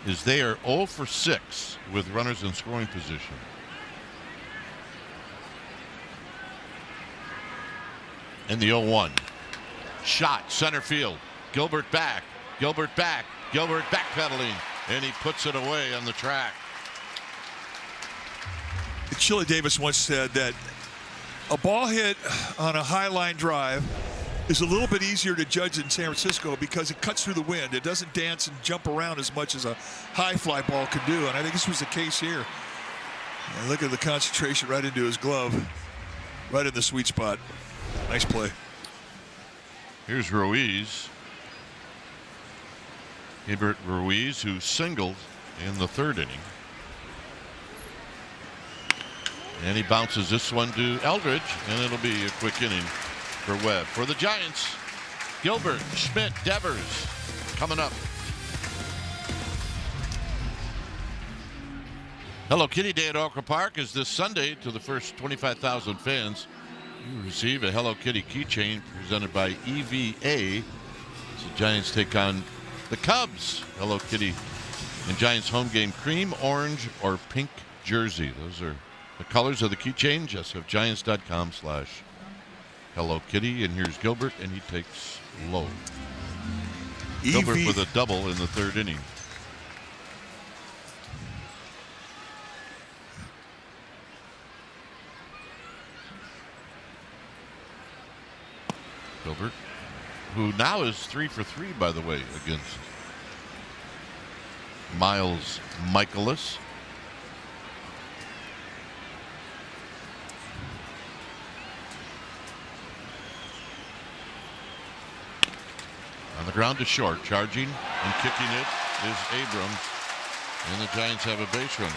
is they are 0 for 6 with runners in scoring position. And the 0-1. Shot, center field. Gilbert back. Gilbert back. Gilbert backpedaling. And he puts it away on the track. Chili Davis once said that a ball hit on a high line drive is a little bit easier to judge in San Francisco because it cuts through the wind. It doesn't dance and jump around as much as a high fly ball can do, and I think this was the case here. And look at the concentration right into his glove, right in the sweet spot. Nice play. Here's Ruiz. Gilbert Ruiz, who singled in the 3rd inning. And he bounces this one to Eldridge, and it'll be a quick inning for Webb. For the Giants, Gilbert, Schmidt, Devers coming up. Hello Kitty Day at Oracle Park is this Sunday. To the first 25,000 fans, you receive a Hello Kitty keychain presented by EVA. So the Giants take on the Cubs. Hello Kitty and Giants home game cream, orange, or pink jersey. Those are the colors of the keychain. Just have Giants.com/Hello Kitty. And here's Gilbert, and he takes low. Gilbert with a double in the 3rd inning. Gilbert, who now is 3 for 3, by the way, against Miles Michaelis. On the ground to short, charging and kicking it is Abrams, and the Giants have a base runner.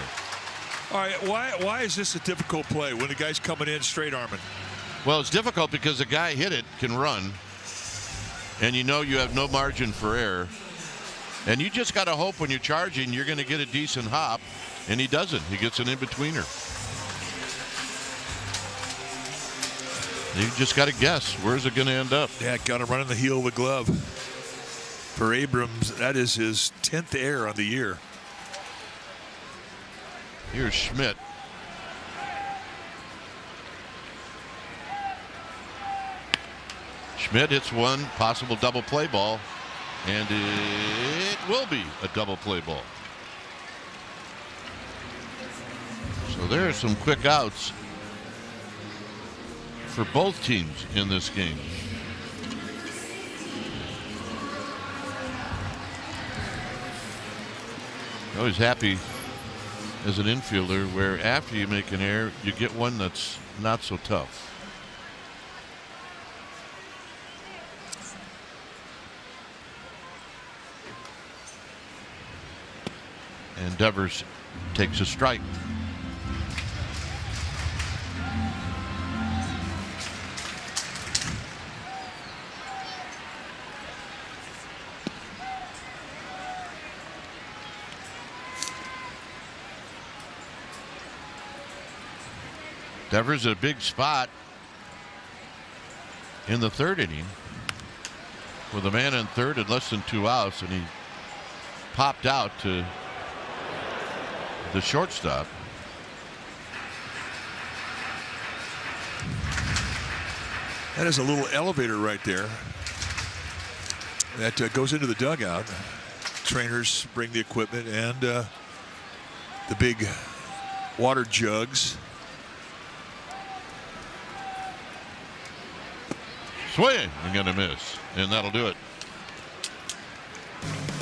All right, why is this a difficult play when the guy's coming in straight arming? Well, it's difficult because the guy hit it can run, and you know you have no margin for error. And you just got to hope when you're charging you're going to get a decent hop, and he doesn't. He gets an in-betweener. You just got to guess. Where's it going to end up? Yeah, got to run in the heel of the glove. For Abrams, that is his 10th error on the year. Here's Schmidt. Schmidt hits one possible double play ball, and it will be a double play ball. So there are some quick outs for both teams in this game. Always happy as an infielder where after you make an error, you get one that's not so tough. And Devers takes a strike. Devers at a big spot in the 3rd inning with a man in 3rd and less than 2 outs, and he popped out to the shortstop. That is a little elevator right there that goes into the dugout. Trainers bring the equipment and the big water jugs. Swing, I'm going to miss, and that'll do it.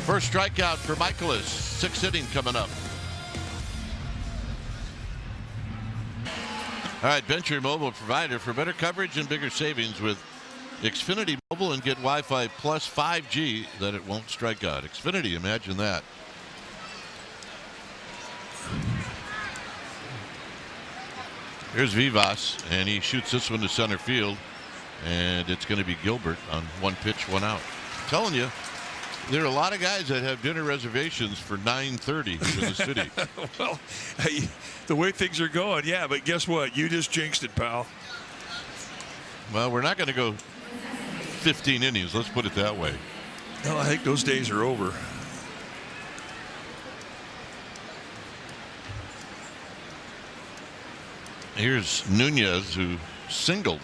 First strikeout for Michaelis. 6th inning coming up. All right, Venture Mobile provider for better coverage and bigger savings with Xfinity Mobile, and get Wi-Fi plus 5G that it won't strike out. Xfinity, imagine that. Here's Vivas, and he shoots this one to center field, and it's going to be Gilbert on 1 pitch, 1 out. I'm telling you, there are a lot of guys that have dinner reservations for 9:30 in the city. Well, hey, the way things are going, yeah, but guess what? You just jinxed it, pal. Well, we're not going to go 15 innings. Let's put it that way. No, I think those days are over. Here's Nunez, who singled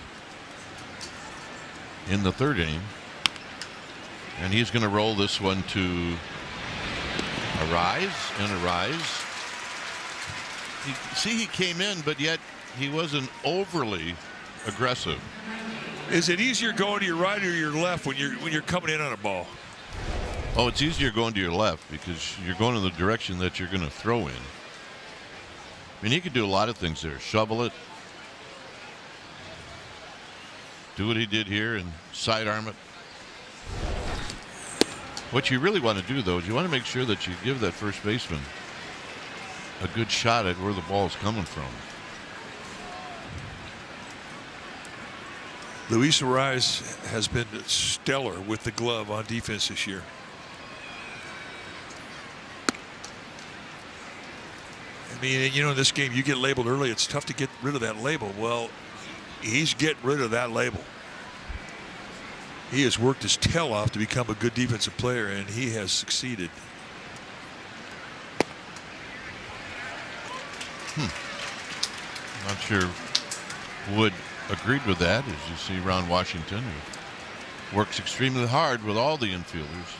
in the 3rd inning, and he's going to roll this one to a rise and a rise. he came in, but yet he wasn't overly aggressive. Is it easier going to your right or your left when you're coming in on a ball? Oh, it's easier going to your left because you're going in the direction that you're going to throw in. I mean, he could do a lot of things there. Shovel it. Do what he did here and sidearm it. What you really want to do, though, is you want to make sure that you give that first baseman a good shot at where the ball is coming from. Luis Arraez has been stellar with the glove on defense this year. I mean, you know, in this game, you get labeled early. It's tough to get rid of that label. Well, he's getting rid of that label. He has worked his tail off to become a good defensive player, and he has succeeded. Not sure Wood agreed with that, as you see Ron Washington, who works extremely hard with all the infielders.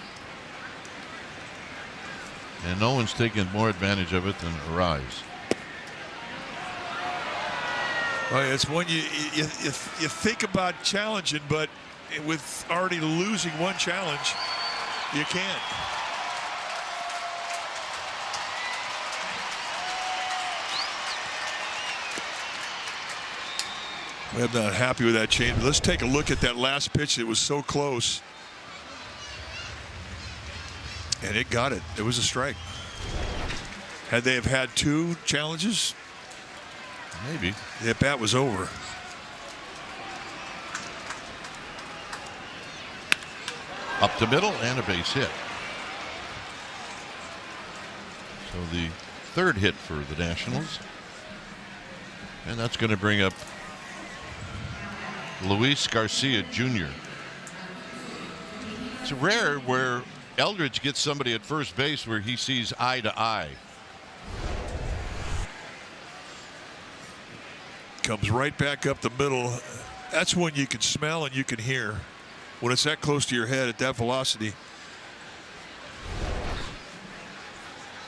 And no one's taken more advantage of it than Arraez. Well, it's one you think about challenging, but with already losing one challenge, you can't. I'm not happy with that change. Let's take a look at that last pitch. It was so close. And it got it. It was a strike. Had they have had two challenges, maybe the at bat was over. Up the middle and a base hit. So the third hit for the Nationals. And that's going to bring up Luis Garcia Jr. It's rare where Eldridge gets somebody at first base where he sees eye to eye. Comes right back up the middle. That's when you can smell and you can hear. When it's that close to your head at that velocity.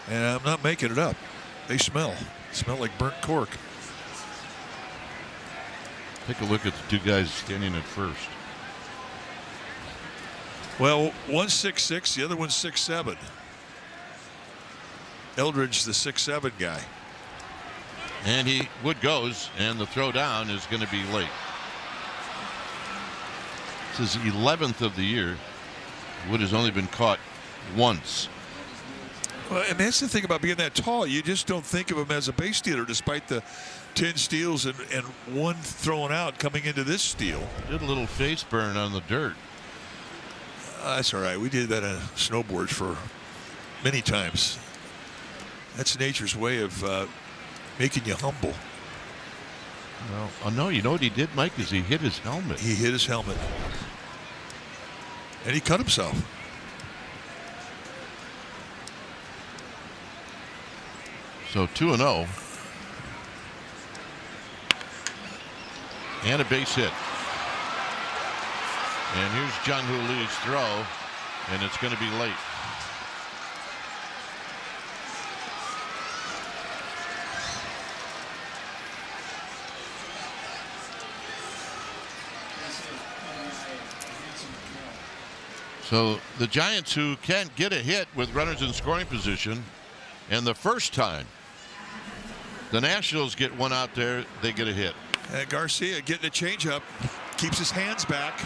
And I'm not making it up. They smell like burnt cork. Take a look at the two guys standing at first. Well, one's 6'6", the other one's 6'7". Eldridge, the 6'7" guy. And Wood goes, and the throw down is going to be late. This is 11th of the year. Wood has only been caught once. Well, and that's the thing about being that tall. You just don't think of him as a base stealer, despite the 10 steals and one thrown out coming into this steal. Did a little face burn on the dirt. That's all right. We did that on snowboards for many times. That's nature's way of making you humble. Well, oh no, you know what he did, Mike, is he hit his helmet. He hit his helmet. And he cut himself. So 2-0. And a base hit. And here's John Huli's throw, and it's going to be late. So the Giants, who can't get a hit with runners in scoring position, and the first time the Nationals get one out there, they get a hit. And Garcia getting a changeup, keeps his hands back.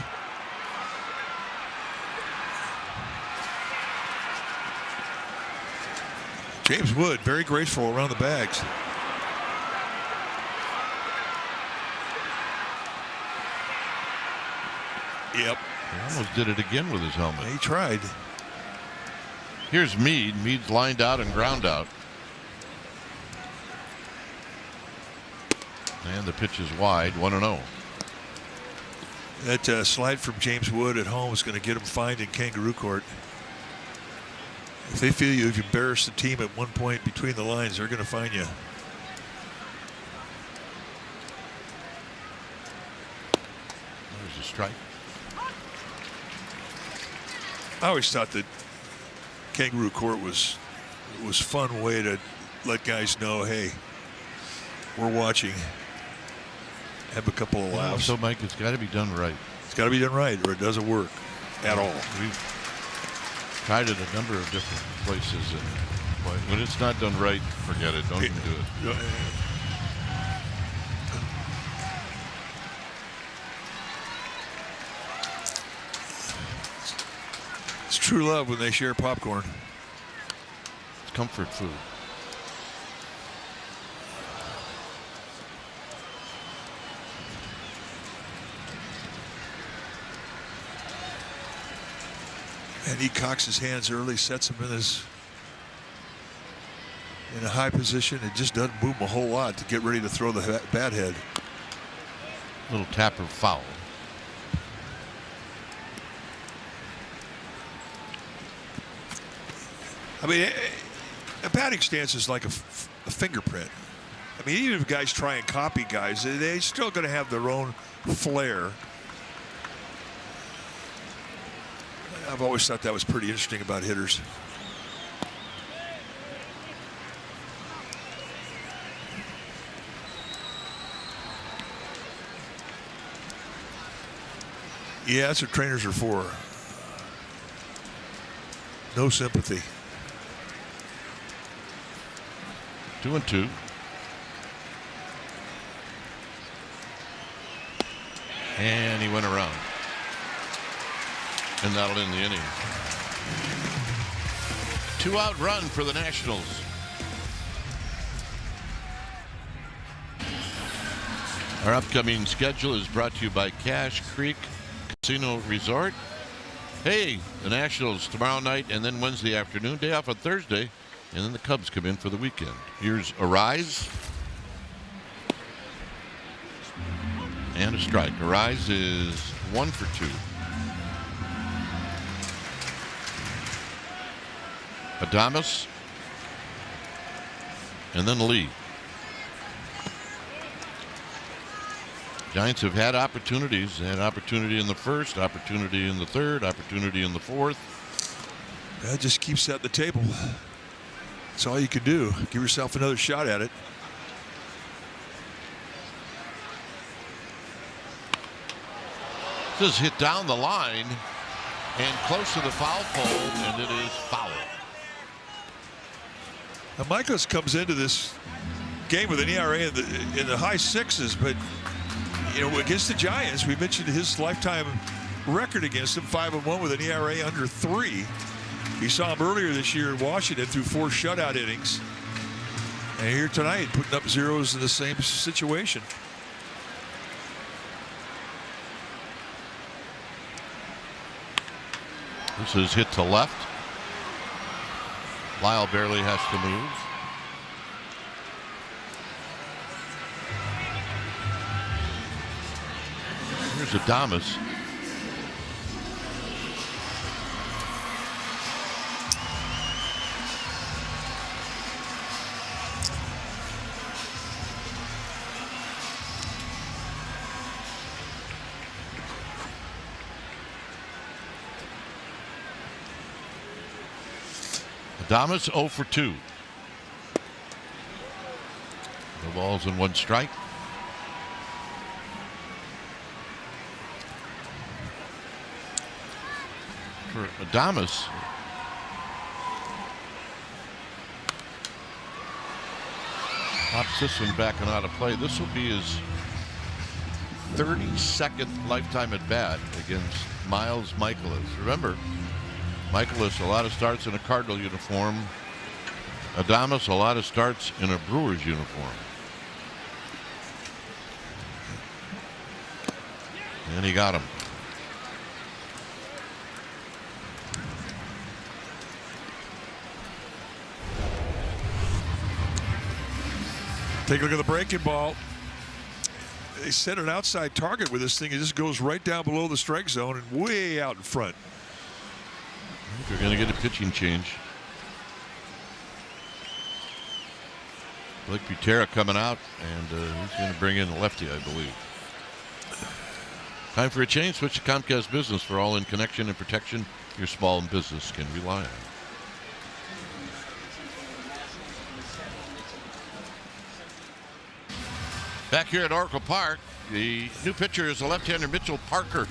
James Wood, very graceful around the bags. Yep. He almost did it again with his helmet. He tried. Here's Meade. Meade's lined out and ground out. And the pitch is wide, 1-0. That slide from James Wood at home is going to get him fined in Kangaroo Court. If they feel you've embarrassed the team at one point between the lines, they're going to fine you. There's a strike. I always thought that Kangaroo Court was a fun way to let guys know, hey, we're watching have a couple of laughs. So, Mike, it's got to be done right. It's got to be done right, or it doesn't work at all. We've tried it a number of different places, and when it's not done right, forget it. Don't even do it. It's true love when they share popcorn. It's comfort food. And he cocks his hands early, sets him in a high position. It just doesn't move him a whole lot to get ready to throw the bat head. Little tapper foul. I mean, a batting stance is like a fingerprint. I mean, even if guys try and copy guys, they're still going to have their own flair. I've always thought that was pretty interesting about hitters. Yeah, that's what trainers are for. No sympathy. 2-2. And he went around. And that'll end the inning. 2-out run for the Nationals. Our upcoming schedule is brought to you by Cache Creek Casino Resort. Hey, the Nationals tomorrow night and then Wednesday afternoon, day off on Thursday, and then the Cubs come in for the weekend. Here's Arise. And a strike. Arise is 1 for 2. Adames, and then Lee. Giants have had opportunities. They had opportunity in the first, opportunity in the third, opportunity in the fourth. That just keeps setting the table. That's all you can do. Give yourself another shot at it. This is hit down the line and close to the foul pole, and it is foul. Now, Michaelis comes into this game with an ERA in the high sixes, but against the Giants, we mentioned his lifetime record against them, 5-1 with an ERA under 3. You saw him earlier this year in Washington through 4 shutout innings, and here tonight putting up zeros in the same situation. This is hit to left. Lyle barely has to move. Here's Adames. Adames 0 for 2. No balls and 1 strike. For Adames, pops this one back and out of play. This will be his 32nd lifetime at bat against Miles Michaelis. Remember, Michaelis, a lot of starts in a Cardinal uniform. Adames, a lot of starts in a Brewers uniform. And he got him. Take a look at the breaking ball. They set an outside target with this thing. It just goes right down below the strike zone and way out in front. They're going to get a pitching change. Blake Butera coming out, and he's going to bring in a lefty, I believe. Time for a change. Switch to Comcast Business for all in connection and protection your small business can rely on. Back here at Oracle Park, the new pitcher is the left-hander Mitchell Parker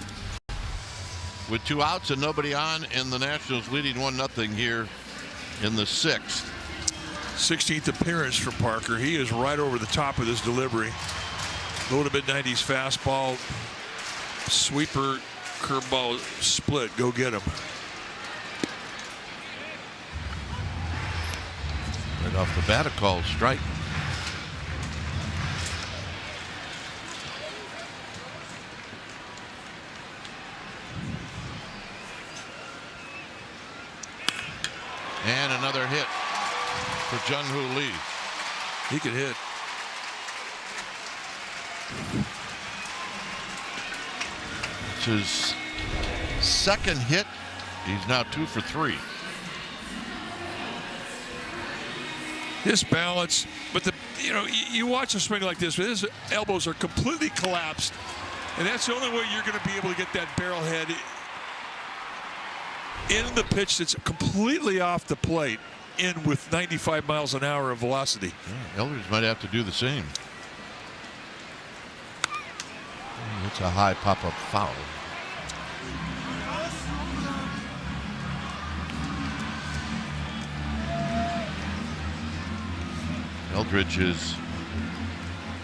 with 2 outs and nobody on, and the Nationals leading 1-0 here in the 6th. 16th appearance for Parker. He is right over the top of this delivery. Low to mid-90s fastball, sweeper, curveball split. Go get him. Right off the bat, a called strike. And another hit for Jung-Hoo Lee. He can hit. It's his 2nd hit. He's now 2 for 3. His balance, but you watch a swing like this, his elbows are completely collapsed, and that's the only way you're going to be able to get that barrel head in the pitch that's completely off the plate, in with 95 miles an hour of velocity. Yeah, Eldridge might have to do the same. It's a high pop-up foul. Eldridge is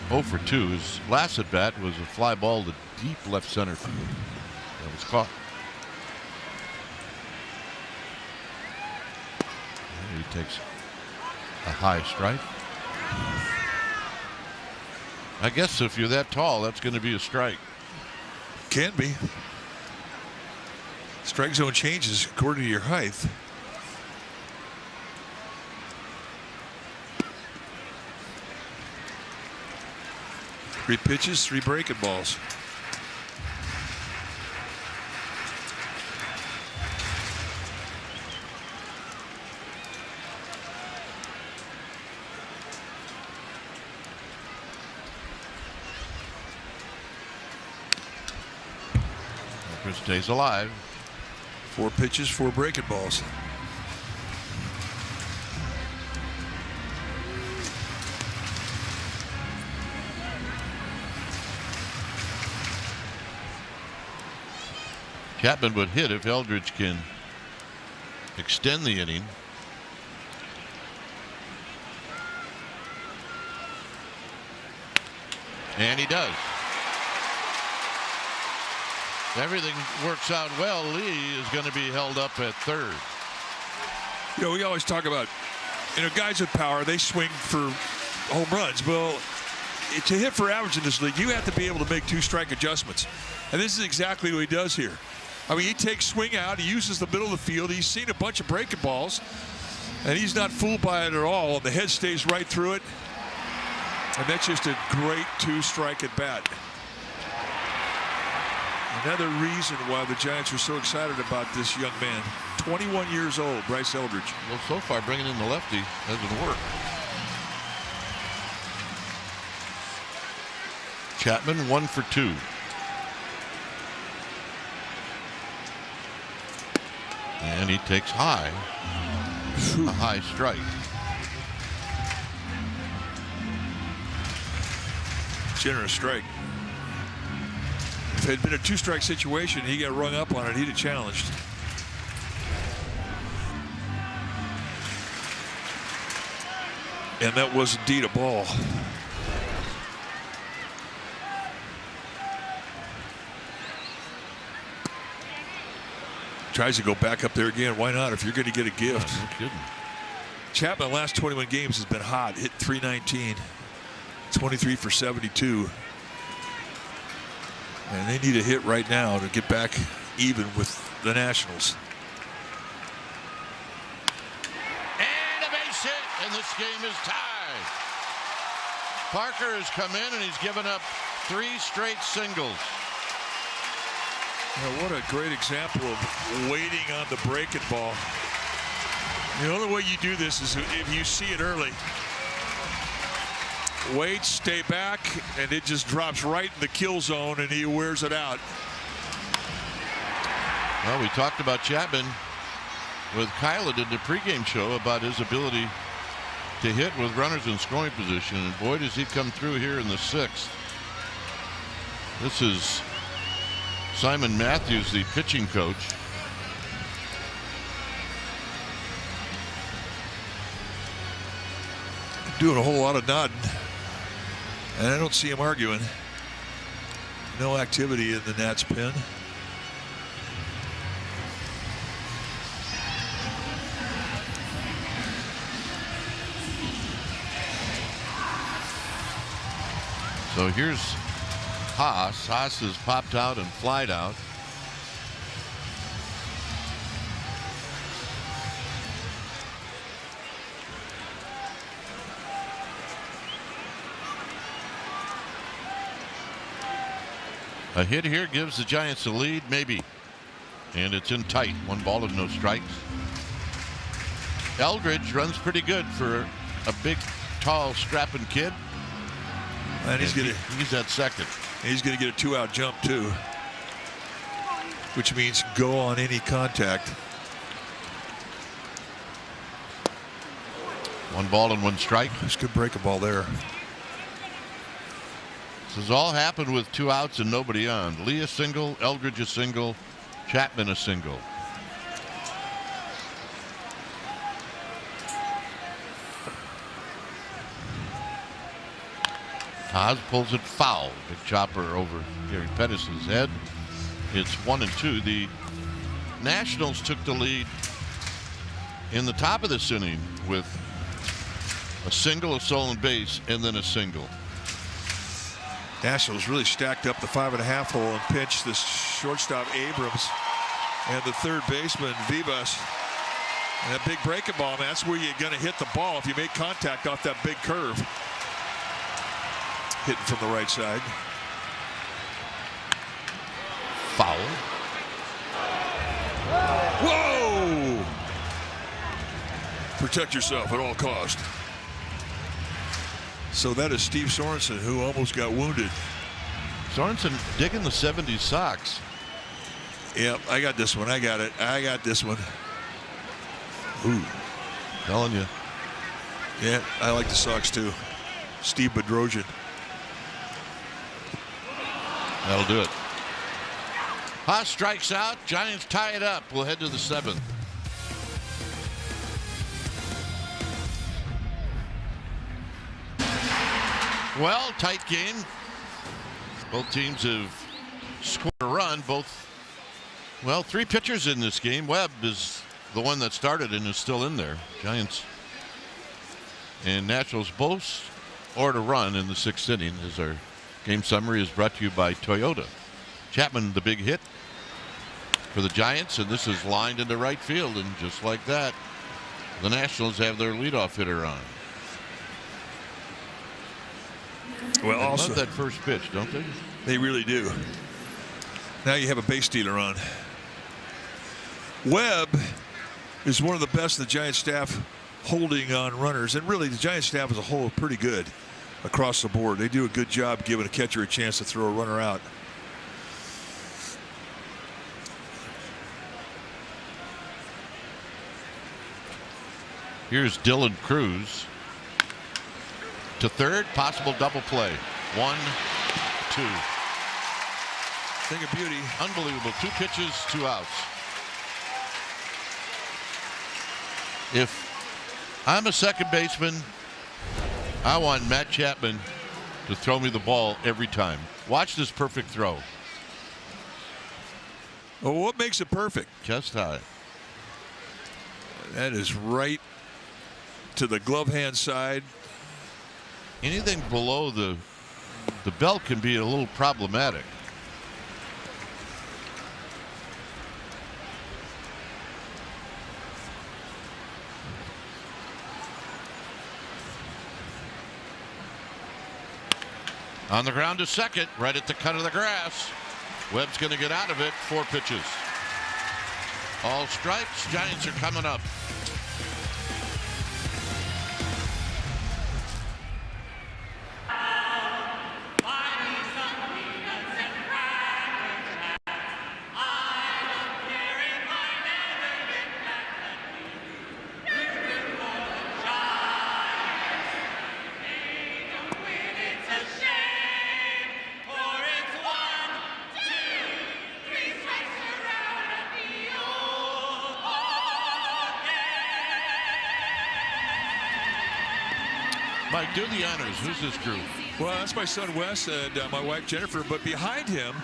0 for 2. His last at bat was a fly ball to deep left center field. That was caught. And he takes a high strike. I guess if you're that tall, that's going to be a strike. Can be. Strike zone changes according to your height. Three pitches, 3 breaking balls. Chris stays alive. 4 pitches, 4 breaking balls. Chapman would hit if Eldridge can extend the inning. And he does. Everything works out well. Lee is going to be held up at 3rd. We always talk about, guys with power, they swing for home runs. Well, to hit for average in this league, you have to be able to make 2 strike adjustments. And this is exactly what he does here. I mean, he takes swing out, he uses the middle of the field, he's seen a bunch of breaking balls, and he's not fooled by it at all. The head stays right through it. And that's just a great 2-strike at bat. Another reason why the Giants are so excited about this young man. 21 years old, Bryce Eldridge. Well, so far bringing in the lefty hasn't worked. Chapman 1 for 2. And he takes high. A high strike. Generous strike. If it had been a 2-strike situation, he got rung up on it, he'd have challenged. And that was indeed a ball. Tries to go back up there again. Why not if you're going to get a gift? No kidding. Chapman, last 21 games has been hot. Hit .319. 23 for 72. And they need a hit right now to get back even with the Nationals. And a base hit, and this game is tied. Parker has come in and he's given up 3 straight singles. What a great example of waiting on the breaking ball. The only way you do this is if you see it early. Wait, stay back, and it just drops right in the kill zone, and he wears it out. Well, we talked about Chapman with Kylan in the pregame show about his ability to hit with runners in scoring position, and boy does he come through here in the 6th. This is Simon Matthews, the pitching coach. Doing a whole lot of nodding, and I don't see him arguing. No activity in the Nats pen. So here's Haas. Haas has popped out and flied out. A hit here gives the Giants a lead, maybe. And it's in tight. 1 ball and no strikes. Eldridge runs pretty good for a big, tall, strapping kid. And he's at second. He's going to get a 2-out jump too, which means go on any contact. 1 ball and 1 strike. This could break a ball there. This has all happened with 2 outs and nobody on. Lee a single, Eldridge a single, Chapman a single. Haas pulls it foul. Big chopper over Gary Pettis' head. It's 1-2. The Nationals took the lead in the top of this inning with a single, a stolen base, and then a single. Nationals really stacked up the 5.5 hole and pitched the shortstop Abrams and the third baseman Vivas. And that big breaking ball, man, that's where you're going to hit the ball if you make contact off that big curve. Hitting from the right side. Foul. Whoa! Protect yourself at all costs. So that is Steve Sorensen, who almost got wounded. Sorensen digging the 70s socks. Yep, I got this one. I got it. I got this one. Ooh. Telling you. Yeah, I like the socks too. Steve Bedrosian. That'll do it. Haas strikes out. Giants tie it up. We'll head to the 7th. Well, tight game. Both teams have scored a run. Well, 3 pitchers in this game. Webb is the one that started and is still in there. Giants and Nationals both scored a run in the 6th inning. As our game summary is brought to you by Toyota. Chapman, the big hit for the Giants, and this is lined into right field, and just like that, the Nationals have their leadoff hitter on. Well, They also love that first pitch, don't they? They really do. Now you have a base stealer on. Webb is one of the best the Giants staff holding on runners, and really the Giants staff as a whole are pretty good across the board. They do a good job giving a catcher a chance to throw a runner out. Here's Dylan Cruz to third, possible double play. 1, 2. Thing of beauty. Unbelievable. 2 pitches, 2 outs. If I'm a second baseman, I want Matt Chapman to throw me the ball every time. Watch this perfect throw. Well, what makes it perfect? Chest high. That is right to the glove hand side. Anything below the belt can be a little problematic. On the ground to second, right at the cut of the grass. Webb's going to get out of it. 4 pitches. All strikes. Giants are coming up. Mike, do the honors. Who's this group? Well, that's my son Wes and my wife Jennifer. But behind him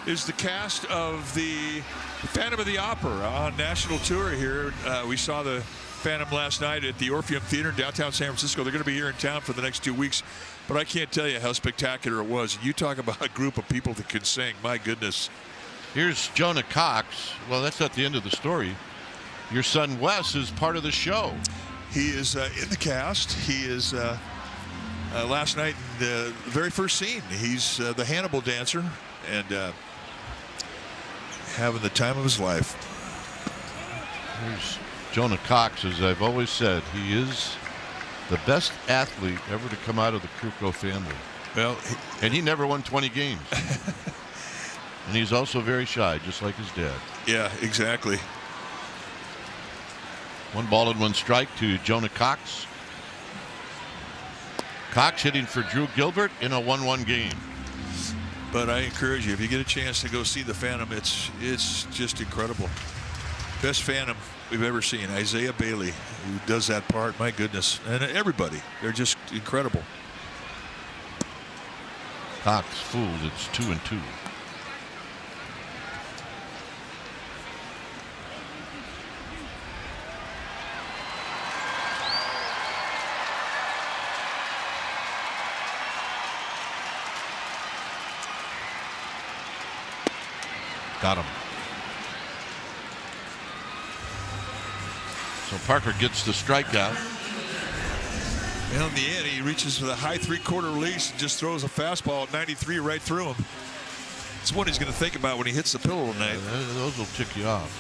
is the cast of the Phantom of the Opera on national tour here. We saw the Phantom last night at the Orpheum Theater in downtown San Francisco. They're going to be here in town for the next 2 weeks. But I can't tell you how spectacular it was. You talk about a group of people that can sing. My goodness. Here's Jonah Cox. Well, that's not the end of the story. Your son Wes is part of the show. He is in the cast. He is last night in the very first scene. He's the Hannibal dancer and having the time of his life. Here's Jonah Cox. As I've always said, he is the best athlete ever to come out of the Kruko family. Well, and he never won 20 games. And he's also very shy, just like his dad. Yeah, exactly. 1 ball and 1 strike to Jonah Cox. Cox hitting for Drew Gilbert in a 1-1 game. But I encourage you, if you get a chance to go see the Phantom, it's just incredible. Best Phantom we've ever seen. Isaiah Bailey, who does that part, my goodness. And everybody, they're just incredible. Cox fooled. It's 2-2. Got him. So Parker gets the strikeout. And in the end, he reaches for the high 3/4 release and just throws a fastball at 93 right through him. It's what he's going to think about when he hits the pillow tonight. Those will tick you off.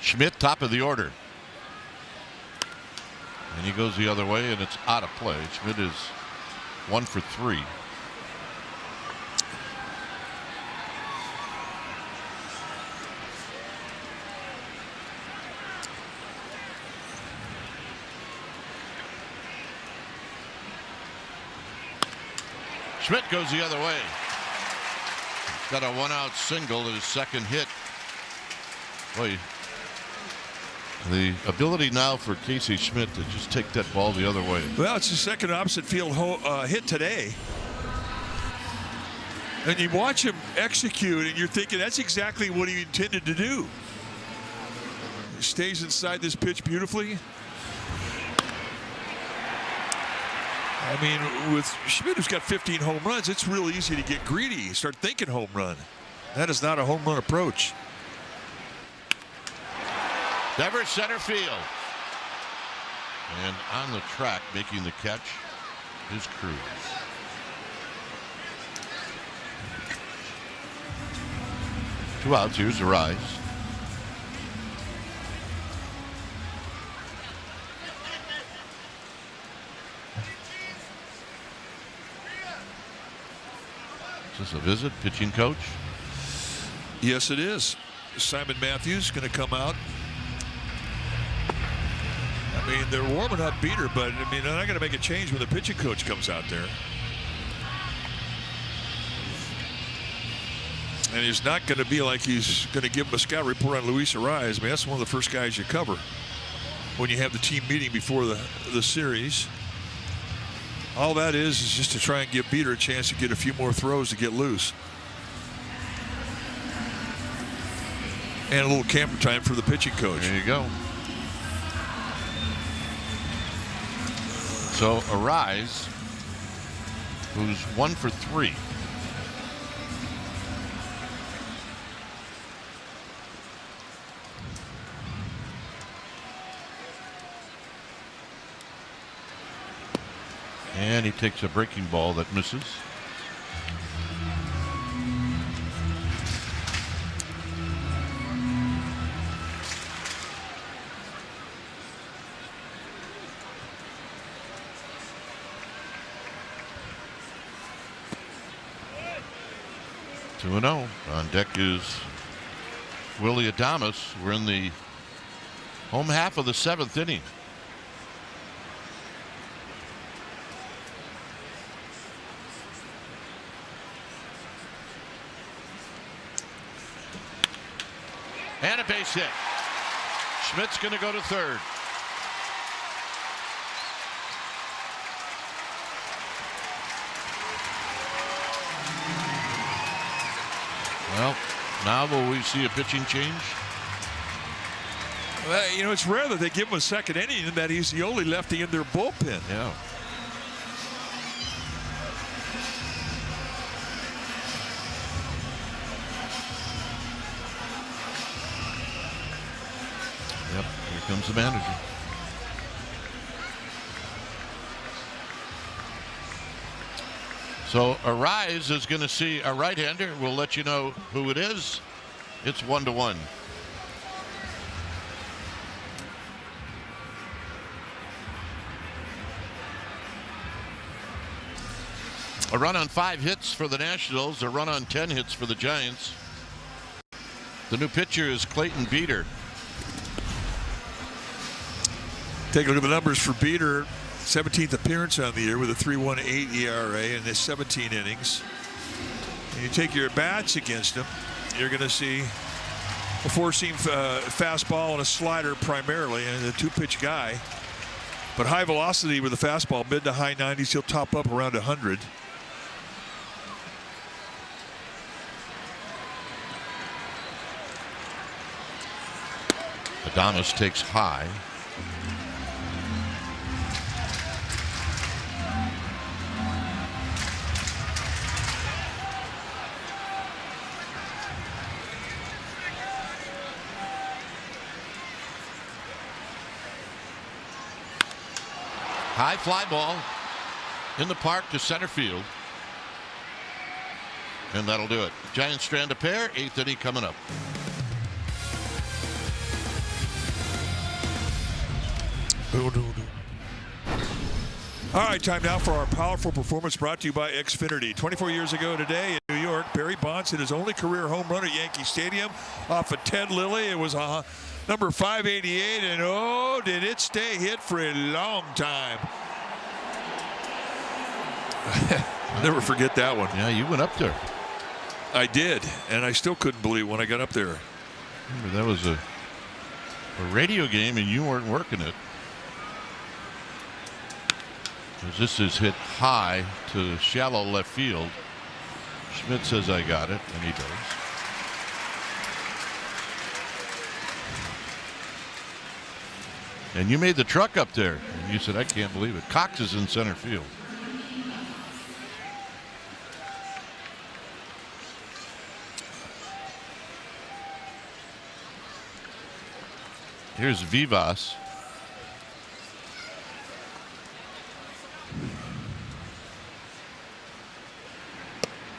Schmidt, top of the order. And he goes the other way, and it's out of play. Schmidt is 1 for 3. Schmidt goes the other way. He's got a 1-out single, his second hit. Boy, the ability now for Casey Schmidt to just take that ball the other way. Well, it's the second opposite field hit today. And you watch him execute, and you're thinking that's exactly what he intended to do. He stays inside this pitch beautifully. I mean, with Schmidt, who's got 15 home runs, it's real easy to get greedy. Start thinking home run. That is not a home run approach. Devers center field. And on the track making the catch is Cruz. Two outs. Here's the rise. Is this a visit, pitching coach? Yes, it is. Simon Matthews going to come out. I mean, they're warming up Beater, but I mean, they're not going to make a change when the pitching coach comes out there. And it's not going to be like he's going to give him a scout report on Luis Arraez. I mean, that's one of the first guys you cover when you have the team meeting before the series. All that is just to try and give Beater a chance to get a few more throws to get loose. And a little camper time for the pitching coach. There you go. So Arraez, who's 1 for 3. And he takes a breaking ball that misses. Two 2-0. On deck is Willie Adames. We're in the home half of the 7th inning. And a base hit. Schmidt's going to go to third. Well, now will we see a pitching change? You know, it's rare that they give him a second inning and that he's the only lefty in their bullpen. Yeah. Yep, here comes the manager. So Arise is going to see a right-hander. We'll let you know who it is. It's 1-1. A run on 5 hits for the Nationals, a run on 10 hits for the Giants. The new pitcher is Clayton Beeter. Take a look at the numbers for Beeter. 17th appearance on the year with a 3.18 ERA in his 17 innings. And you take your bats against him, you're going to see a four-seam fastball and a slider primarily, and a 2-pitch guy. But high velocity with the fastball, mid to high 90s. He'll top up around 100. Adames takes high. High fly ball in the park to center field. And that'll do it. Giants strand a pair, 8th inning coming up. All right, time now for our powerful performance brought to you by Xfinity. 24 years ago today in New York, Barry Bonds hit his only career home run at Yankee Stadium off of Ted Lilly. It was number 588, and oh, did it stay hit for a long time. I'll never forget that one. Yeah, you went up there. I did, and I still couldn't believe when I got up there. Remember, that was a radio game, and you weren't working it. This is hit high to shallow left field. Schmidt says, I got it, and he does. And you made the truck up there. And you said, I can't believe it. Cox is in center field. Here's Vivas.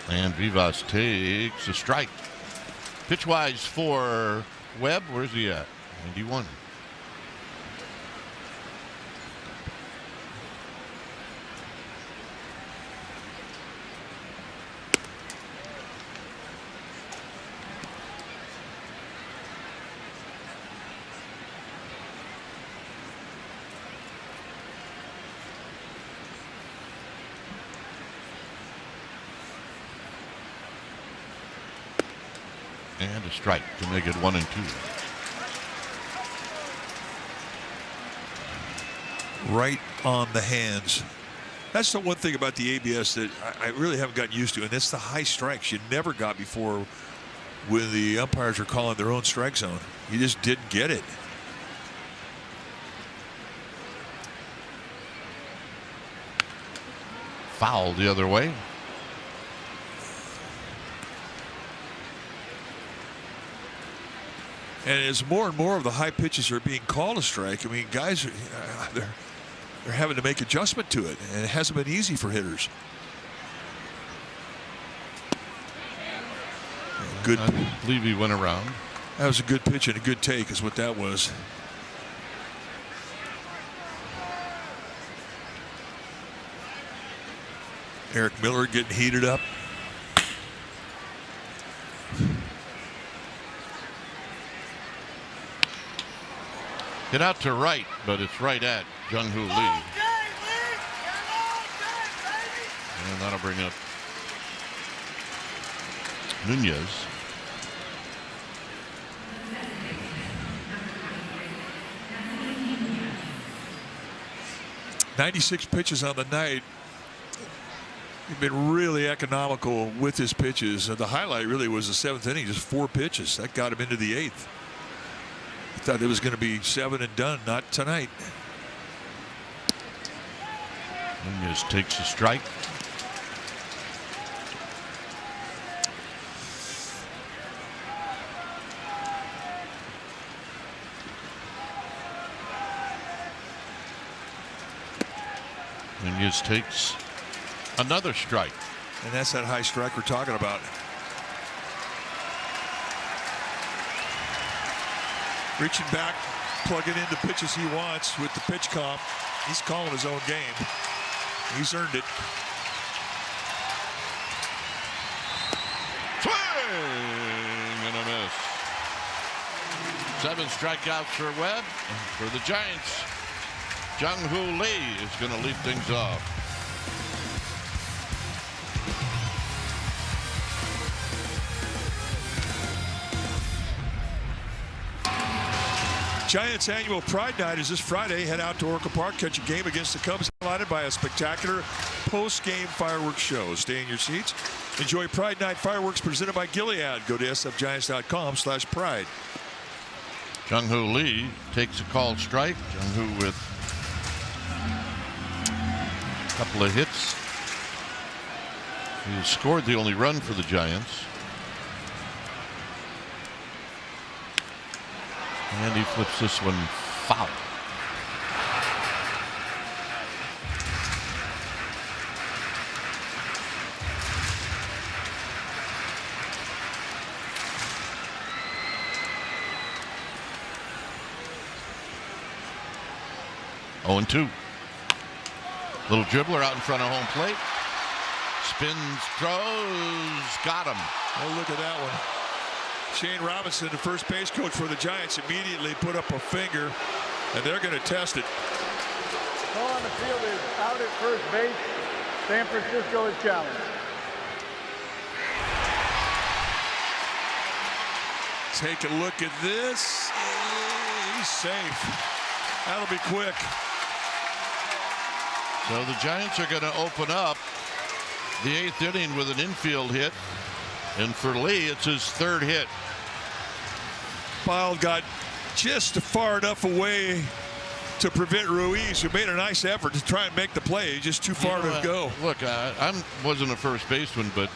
And Vivas takes a strike. Pitch-wise for Webb. Where's he at? 91. And a strike to make it 1-2. Right on the hands. That's the one thing about the ABS that I really haven't gotten used to, and it's the high strikes you never got before when the umpires are calling their own strike zone. You just didn't get it. Foul the other way. And as more and more of the high pitches are being called a strike, I mean, guys, they're having to make adjustment to it, and it hasn't been easy for hitters. Good. I believe he went around. That was a good pitch and a good take is what that was. Eric Miller getting heated up. Get out to right, but it's right at Jung-Hoo Lee. And that'll bring up Nunez. 96 pitches on the night. He's been really economical with his pitches. The highlight really was the 7th inning, just 4 pitches. That got him into the 8th. I thought it was going to be 7 and done, not tonight. Nunez takes a strike. Nunez takes another strike. And that's that high strike we're talking about. Reaching back, plugging in the pitches he wants with the pitch comp. He's calling his own game. He's earned it. Swing and a miss. 7 strikeouts for Webb. For the Giants, Jung-Hoo Lee is going to lead things off. Giants annual Pride Night is this Friday. Head out to Oracle Park, catch a game against the Cubs, highlighted by a spectacular post-game fireworks show. Stay in your seats. Enjoy Pride Night fireworks presented by Gilead. Go to sfgiants.com/pride. Jung-Hoo Lee takes a called strike. Jung-Hoo with a couple of hits. He has scored the only run for the Giants. And he flips this one foul. Oh, and 2. Little dribbler out in front of home plate. Spins, throws, got him. Oh, look at that one. Shane Robinson, the first base coach for the Giants, immediately put up a finger, and they're going to test it. Ball on the field is out at first base. San Francisco is challenged. Take a look at this. He's safe. That'll be quick. So the Giants are going to open up the 8th inning with an infield hit. And for Lee, it's his 3rd hit. Bile got just far enough away to prevent Ruiz, who made a nice effort to try and make the play. Just too far to go. Look, I wasn't a first baseman, but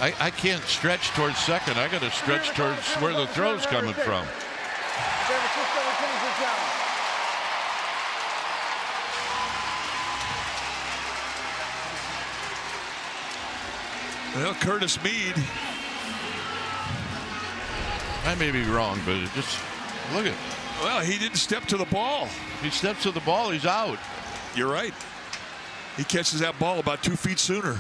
I can't stretch towards second. I got to stretch towards where the throw's coming from. Well, Curtis Mead. I may be wrong, but just look at. Well, he didn't step to the ball. He steps to the ball, he's out. You're right. He catches that ball about 2 feet sooner.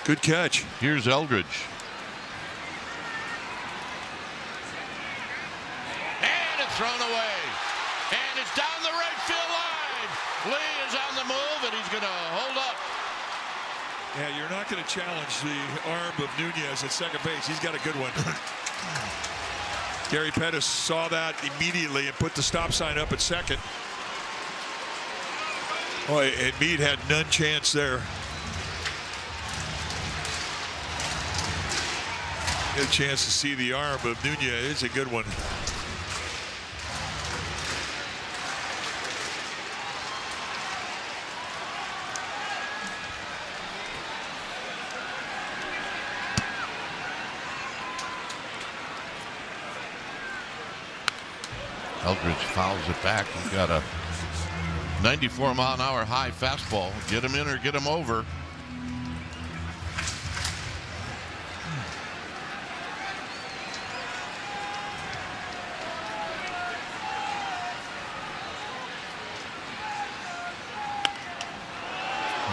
Good catch. Here's Eldridge. And it's thrown away. And it's down the right field line. Lee is on the move, and he's going to hold up. Yeah, you're not going to challenge the arm of Nunez at second base. He's got a good one. Gary Pettis saw that immediately and put the stop sign up at second. Boy, and Meade had none chance there. Get a chance to see the arm of Nunez. It's a good one. Eldridge fouls it back. He's got a 94-mile-an-hour high fastball. Get him in or get him over.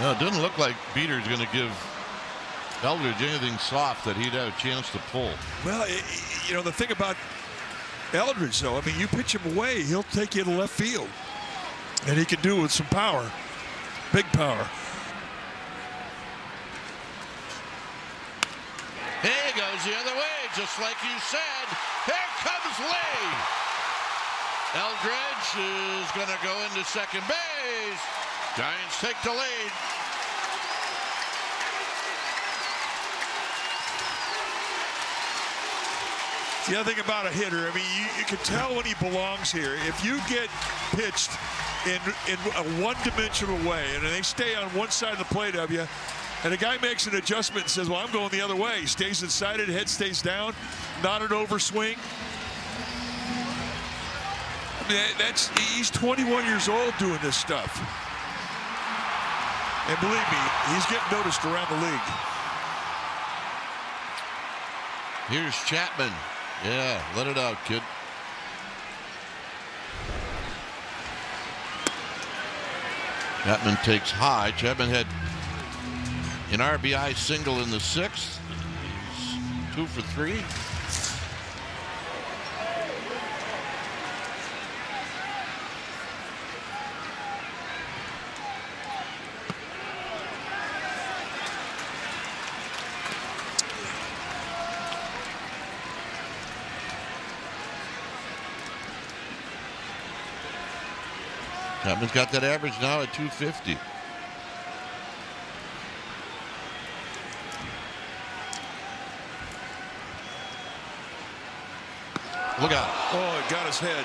No, it doesn't look like Beater's going to give Eldridge anything soft that he'd have a chance to pull. Well, you know, the thing about Eldridge, though, I mean, you pitch him away, he'll take you to left field. And he can do it with some power. Big power. Here he goes the other way, just like you said. Here comes Lee. Eldridge is going to go into second base. Giants take the lead. The other thing about a hitter, I mean, you can tell when he belongs here. If you get pitched in a one-dimensional way, and they stay on one side of the plate of you, and a guy makes an adjustment and says, well, I'm going the other way. He stays inside it, head stays down, not an overswing. I mean, he's 21 years old doing this stuff. And believe me, he's getting noticed around the league. Here's Chapman. Yeah, let it out, kid. Chapman takes high. Chapman had an RBI single in the 6th. He's 2 for 3. Chapman's got that average now at 250. Look out. Oh, it got his head.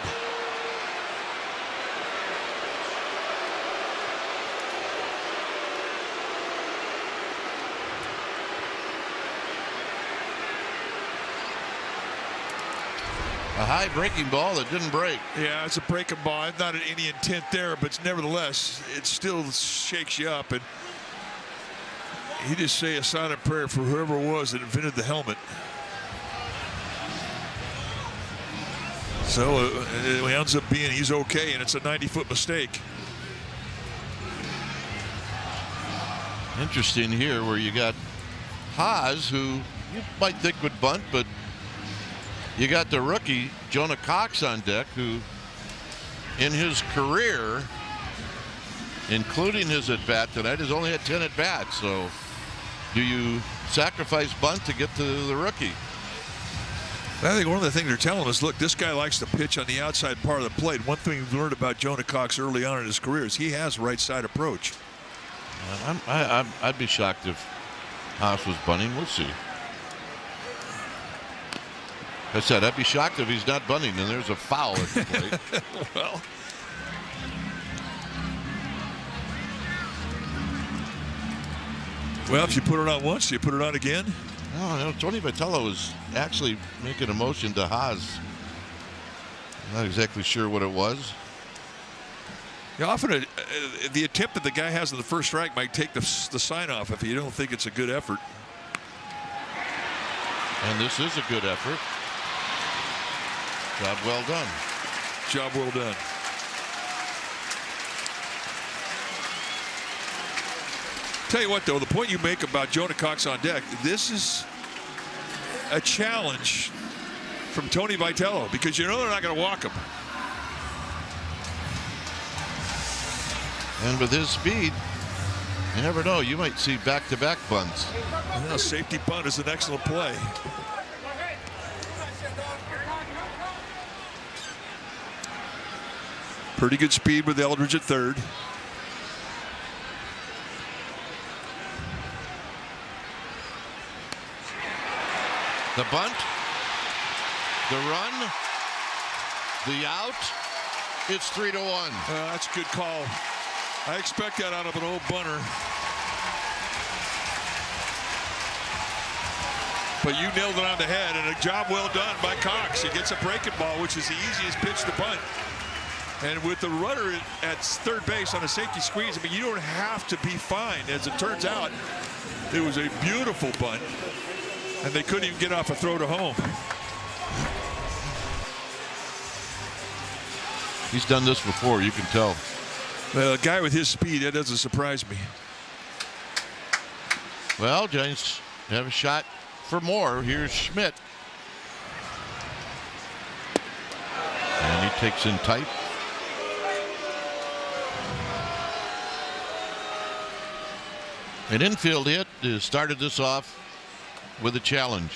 A high breaking ball that didn't break. Yeah, it's a breaking ball. Not any intent there, but nevertheless, it still shakes you up. And he just say a silent prayer for whoever it was that invented the helmet. So it ends up being he's okay, and it's a 90-foot mistake. Interesting here where you got Haas, who you might think would bunt, but you got the rookie, Jonah Cox, on deck, who in his career, including his at-bat tonight, has only had 10 at-bats. So do you sacrifice bunt to get to the rookie? I think one of the things they're telling us, look, this guy likes to pitch on the outside part of the plate. One thing we've learned about Jonah Cox early on in his career is he has right side approach. I'd be shocked if Haas was bunting. We'll see. I said I'd be shocked if he's not bunting, and there's a foul at the plate. Well, if you put it on once, you put it on again. No, Tony Vitello was actually making a motion to Haas. Not exactly sure what it was. Yeah, often the attempt that the guy has in the first strike might take the sign off if you don't think it's a good effort. And this is a good effort. Job well done. Job well done. Tell you what, though, the point you make about Jonah Cox on deck, this is a challenge from Tony Vitello because you know they're not going to walk him. And with his speed, you never know. You might see back-to-back bunts. Well, safety bunt is an excellent play. Pretty good speed with Eldridge at third. The bunt, the run, the out. It's 3-1. That's a good call. I expect that out of an old bunter. But you nailed it on the head, and a job well done by Cox. He gets a breaking ball, which is the easiest pitch to bunt. And with the runner at third base on a safety squeeze, I mean, you don't have to be fine. As it turns out, it was a beautiful bunt, and they couldn't even get off a throw to home. He's done this before, you can tell. Well, a guy with his speed, that doesn't surprise me. Well, Giants have a shot for more. Here's Schmidt. And he takes in tight. An infield hit started this off with a challenge.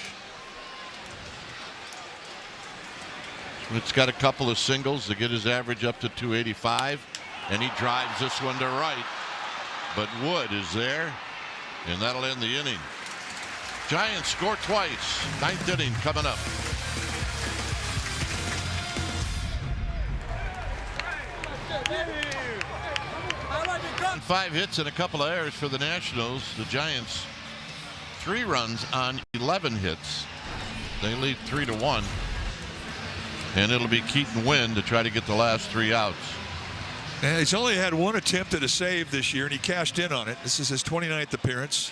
It's got a couple of singles to get his average up to 285, and he drives this one to right. But Wood is there, and that'll end the inning. Giants score twice. 9th inning coming up. And 5 hits and a couple of errors for the Nationals. The Giants 3 runs on 11 hits. They lead 3-1. And it'll be Keaton Winn to try to get the last 3 outs. And he's only had 1 attempt at a save this year, and he cashed in on it. This is his 29th appearance.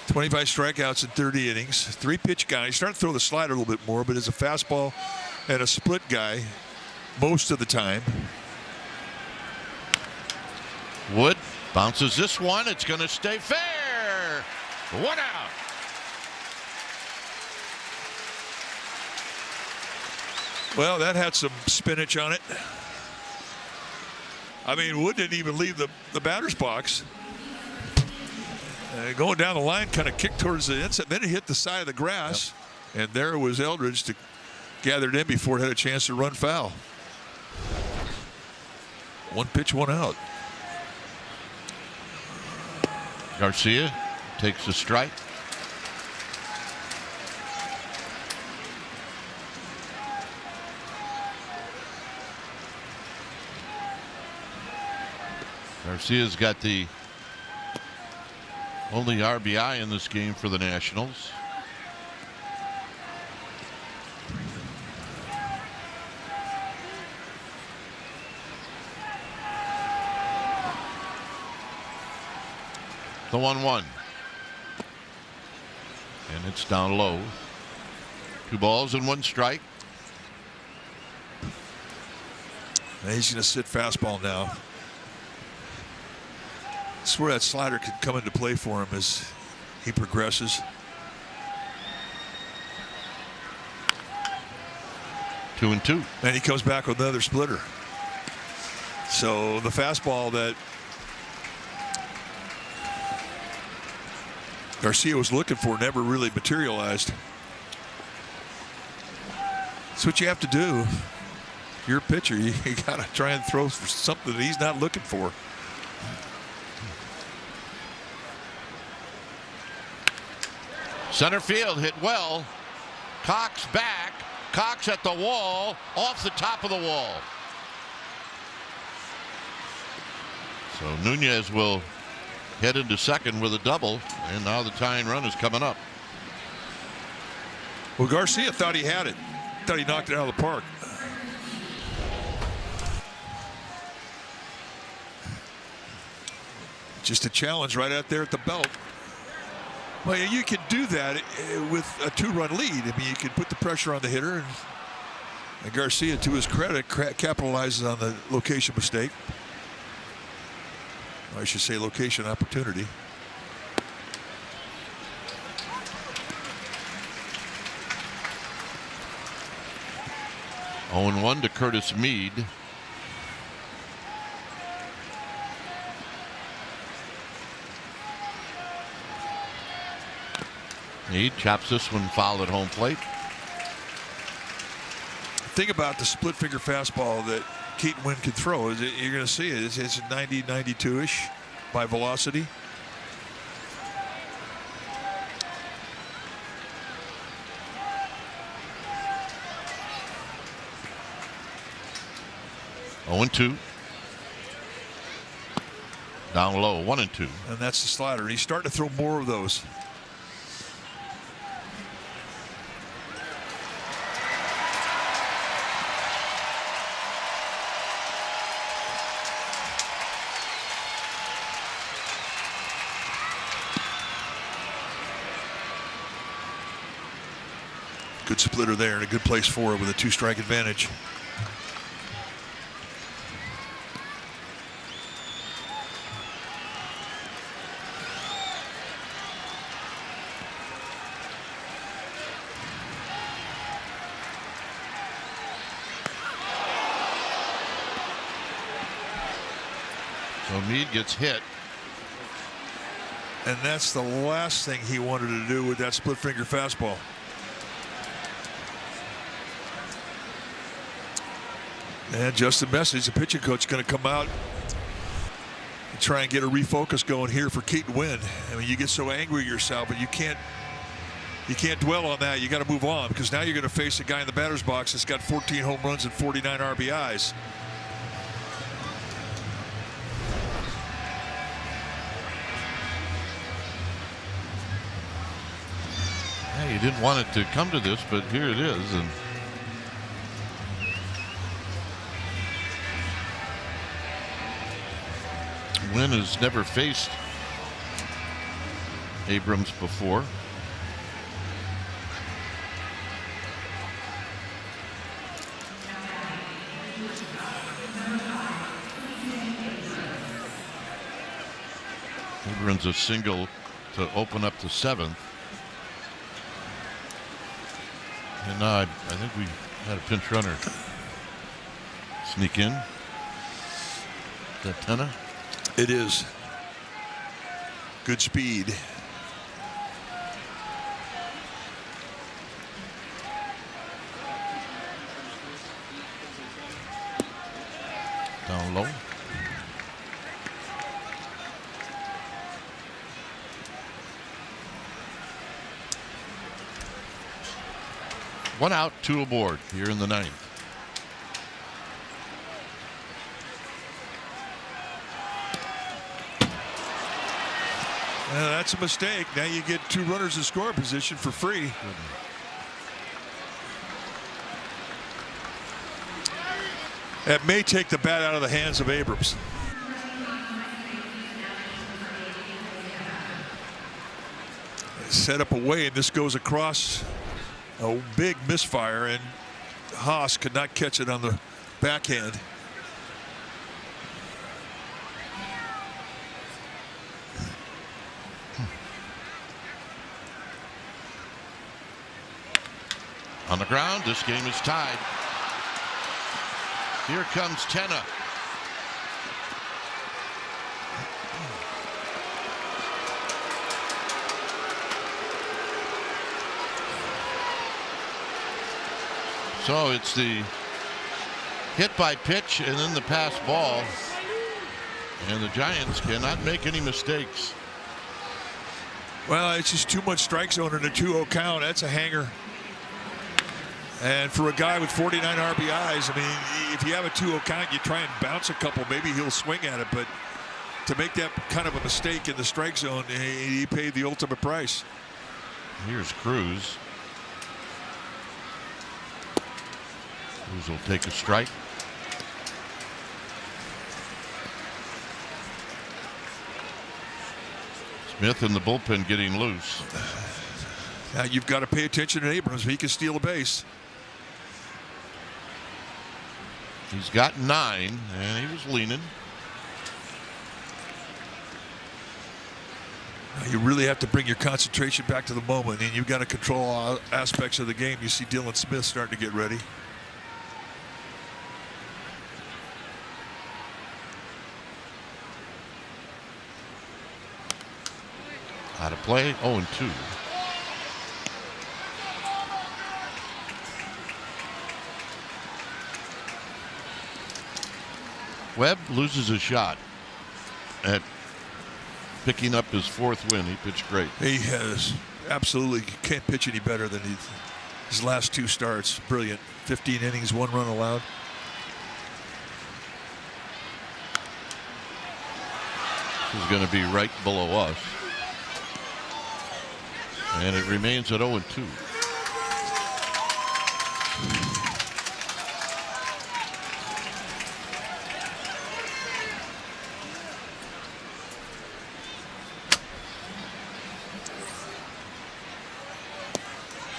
25 strikeouts in 30 innings. 3-pitch guy. He's starting to throw the slider a little bit more, but is a fastball and a split guy most of the time. Wood bounces this one. It's going to stay fair. 1 out. Well, that had some spinach on it. I mean, Wood didn't even leave the batter's box. Going down the line, kind of kicked towards the inside. Then it hit the side of the grass. Yep. And there was Eldridge to gather it in before it had a chance to run foul. 1 pitch, 1 out. Garcia takes a strike. Garcia's got the only RBI in this game for the Nationals. The 1-1. And it's down low. 2 balls and 1 strike. And he's going to sit fastball now. That's where that slider could come into play for him as he progresses. 2-2. And he comes back with another splitter. So the fastball that Garcia was looking for never really materialized. That's what you have to do. If you're a pitcher, you got to try and throw for something that he's not looking for. Center field hit well. Cox back. Cox at the wall. Off the top of the wall. So Nunez will head into second with a double. And now the tying run is coming up. Well, Garcia thought he had it. Thought he knocked it out of the park. Just a challenge right out there at the belt. Well, you can do that with a 2-run lead. I mean, you can put the pressure on the hitter. And Garcia, to his credit, capitalizes on the location mistake. I should say location opportunity. Oh, 0-1 to Curtis Mead. He chops this one foul at home plate. Think about the split finger fastball that Keaton Winn can throw. You're going to see it. It's 90, 92-ish by velocity. Oh, 2. Down low, 1-2. And that's the slider. He's starting to throw more of those. Good splitter there and a good place for it with a 2-strike advantage. So Mead gets hit. And that's the last thing he wanted to do with that split finger fastball. And just a message, the pitching coach is going to come out and try and get a refocus going here for Keaton Wynn. I mean, you get so angry at yourself, but you can't dwell on that. You got to move on, because now you're going to face a guy in the batter's box that's got 14 home runs and 49 RBIs. Yeah, you didn't want it to come to this, but here it is. And Wynn has never faced Abrams before. Abrams a single to open up the 7th. And now I think we had a pinch runner sneak in. Is that Tenna? It is. Good speed. Down low. One out, 2 aboard here in the 9th. That's a mistake. Now you get 2 runners in scoring position for free. That may take the bat out of the hands of Abrams. Set up away, and this goes across. A big misfire, and Haas could not catch it on the backhand. On the ground, this game is tied. Here comes Tenna. So it's the hit by pitch and then the pass ball. And the Giants cannot make any mistakes. Well, it's just too much strike zone in a 2-0 count. That's a hanger. And for a guy with 49 RBIs, I mean, if you have a 2-0 count, you try and bounce a couple, maybe he'll swing at it. But to make that kind of a mistake in the strike zone, he paid the ultimate price. Here's Cruz. Cruz will take a strike. Smith in the bullpen getting loose. Now you've got to pay attention to Abrams. He can steal a base. He's got 9, and he was leaning. You really have to bring your concentration back to the moment, and you've got to control all aspects of the game. You see Dylan Smith starting to get ready. Out of play, 0-2. Webb loses a shot at picking up his 4th win. He pitched great. He has absolutely can't pitch any better than his last 2 starts. Brilliant. 15 innings, 1 run allowed. This is going to be right below us. And it remains at 0-2.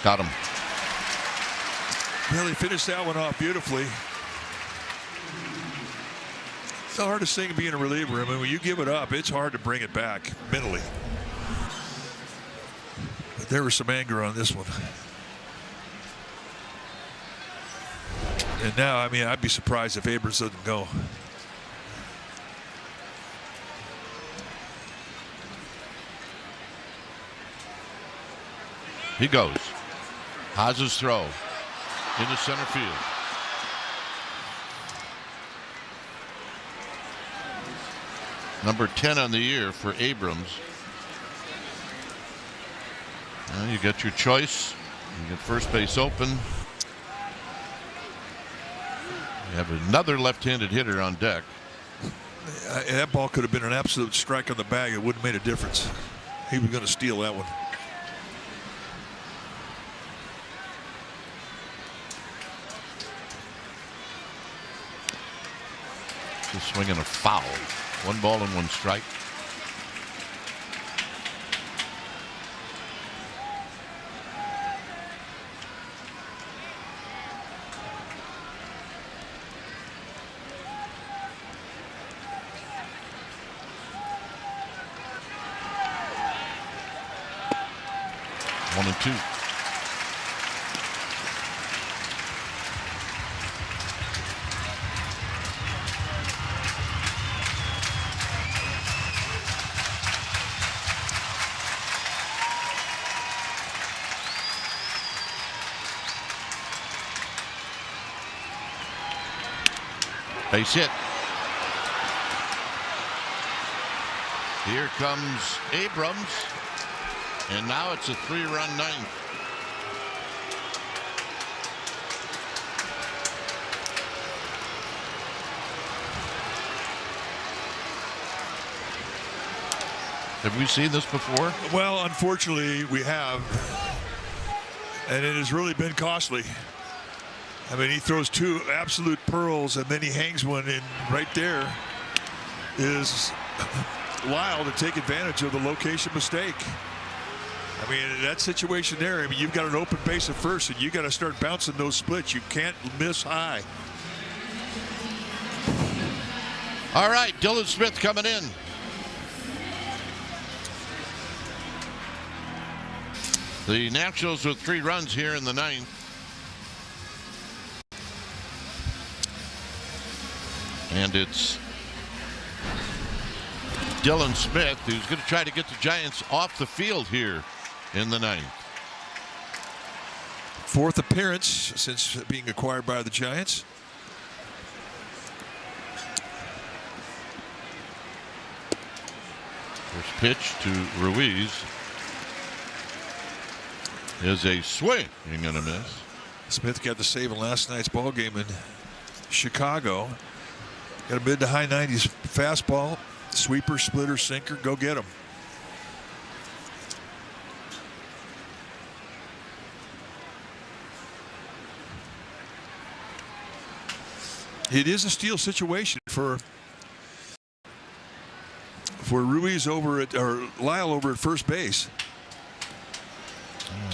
Got him. Well, he finished that one off beautifully. It's the hardest thing being a reliever. I mean, when you give it up, it's hard to bring it back mentally. But there was some anger on this one. And now, I mean, I'd be surprised if Abrams doesn't go. He goes. Haas's throw into center field. Number 10 on the year for Abrams. Well, you got your choice. You get first base open. You have another left-handed hitter on deck. That ball could have been an absolute strike on the bag. It wouldn't have made a difference. He was going to steal that one. Just swinging a foul. 1 ball and 1 strike. One and 2. Base hit. Here comes Abrams. And now it's a 3-run ninth. Have we seen this before? Well, unfortunately, we have. And it has really been costly. I mean, he throws 2 absolute pearls, and then he hangs one in right there. Is Lyle to take advantage of the location mistake. I mean, in that situation there, I mean, you've got an open base at first, and you got to start bouncing those splits. You can't miss high. All right, Dylan Smith coming in. The Nationals with 3 runs here in the 9th. And it's Dylan Smith who's going to try to get the Giants off the field here in the 9th. 4th appearance since being acquired by the Giants. First pitch to Ruiz is a swing and a miss. Smith got the save in last night's ball game in Chicago. Got a mid to high 90s fastball, sweeper, splitter, sinker. Go get him. It is a steal situation for Ruiz over at, or Lyle over at first base.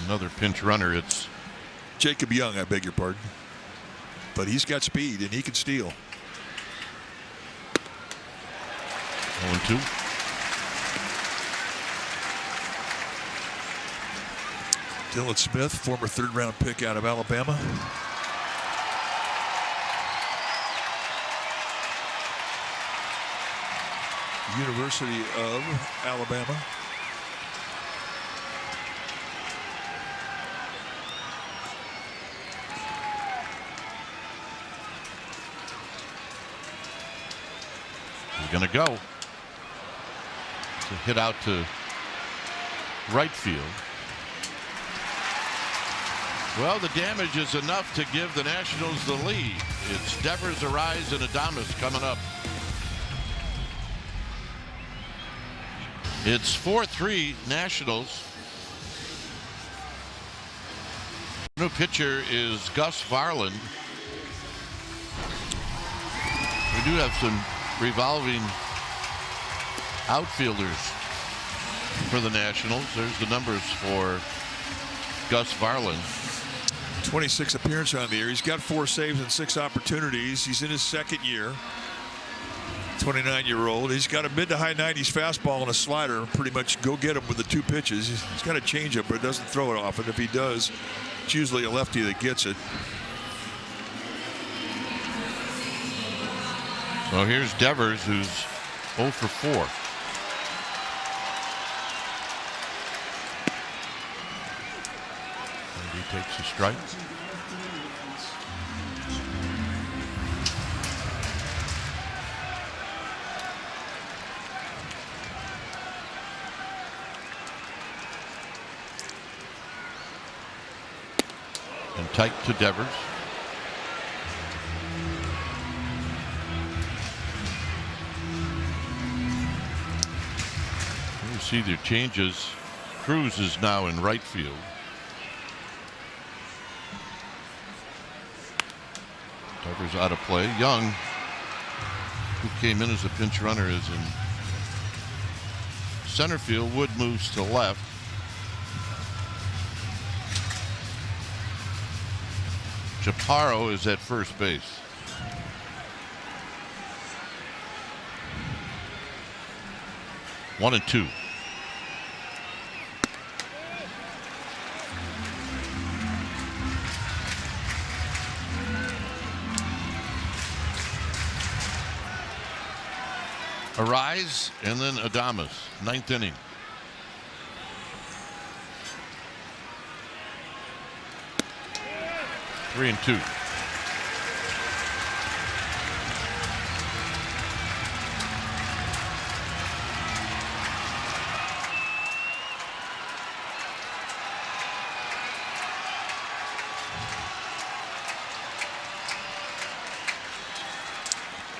Another pinch runner. It's Jacob Young, I beg your pardon. But he's got speed and he can steal. 0-2. Dylan Smith, former 3rd-round pick out of Alabama. University of Alabama. He's going to go. It's a hit out to right field. Well, the damage is enough to give the Nationals the lead. It's Devers, Arise, and Adames coming up. It's 4-3 Nationals. New pitcher is Gus Varland. We do have some revolving outfielders for the Nationals. There's the numbers for Gus Varland. 26 appearances on the year. He's got 4 saves and 6 opportunities. He's in his 2nd year. 29-year-old. He's got a mid to high 90s fastball and a slider. Pretty much go get him with the 2 pitches. He's got a changeup, but doesn't throw it often. If he does, it's usually a lefty that gets it. So here's Devers, who's 0 for 4. And he takes a strike. And tight to Devers. You see their changes. Cruz is now in right field. Devers out of play. Young, who came in as a pinch runner, is in center field. Wood moves to left. Chaparro is at first base. One and two. Arise and then Adames, ninth inning. Three and two.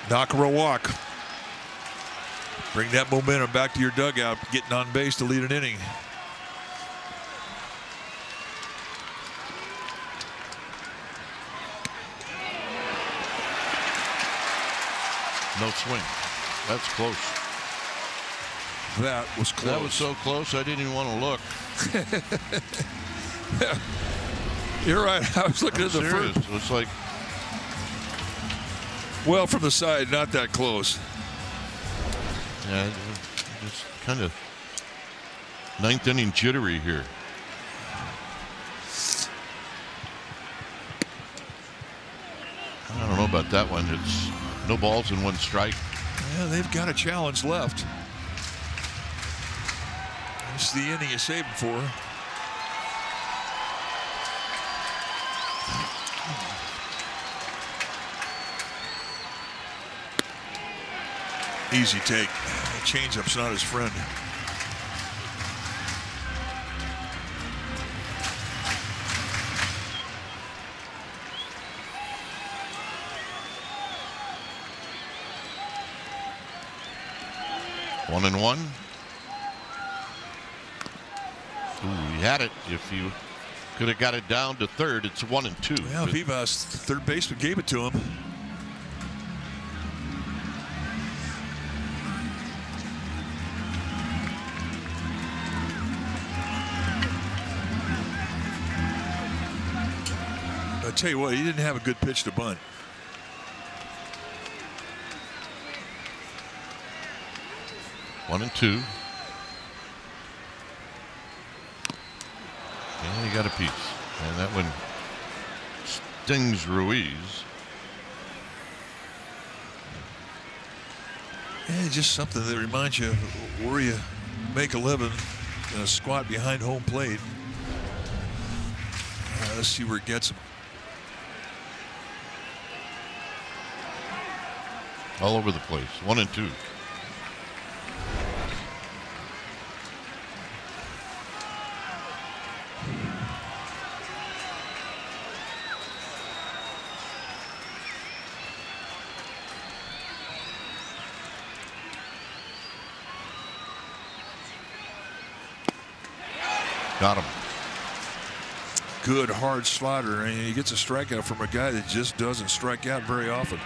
Knocker a walk. Bring that momentum back to your dugout, getting on base to lead an inning. No swing. That's close. That was close. That was so close I didn't even want to look. You're right. I was looking at the serious. first. It was like, well, from the side, not that close. yeah, just kind of ninth inning jittery here. I don't know about that one. It's no balls and one strike. Yeah, they've got a challenge left. This is the inning you're saving for. Easy take. Changeup's not his friend. One and one. Ooh, he had it. If you could have got it down to third, it's 1 and 2. Well, Vivas, third baseman, gave it to him. I tell you what, he didn't have a good pitch to bunt. One and two. And he got a piece. And that one stings Ruiz. Yeah, just something that reminds you of where you make a living in a squat behind home plate. Let's see where it gets him. All over the place. 1 and 2. Got him. Good hard slider, and he gets a strikeout from a guy that just doesn't strike out very often.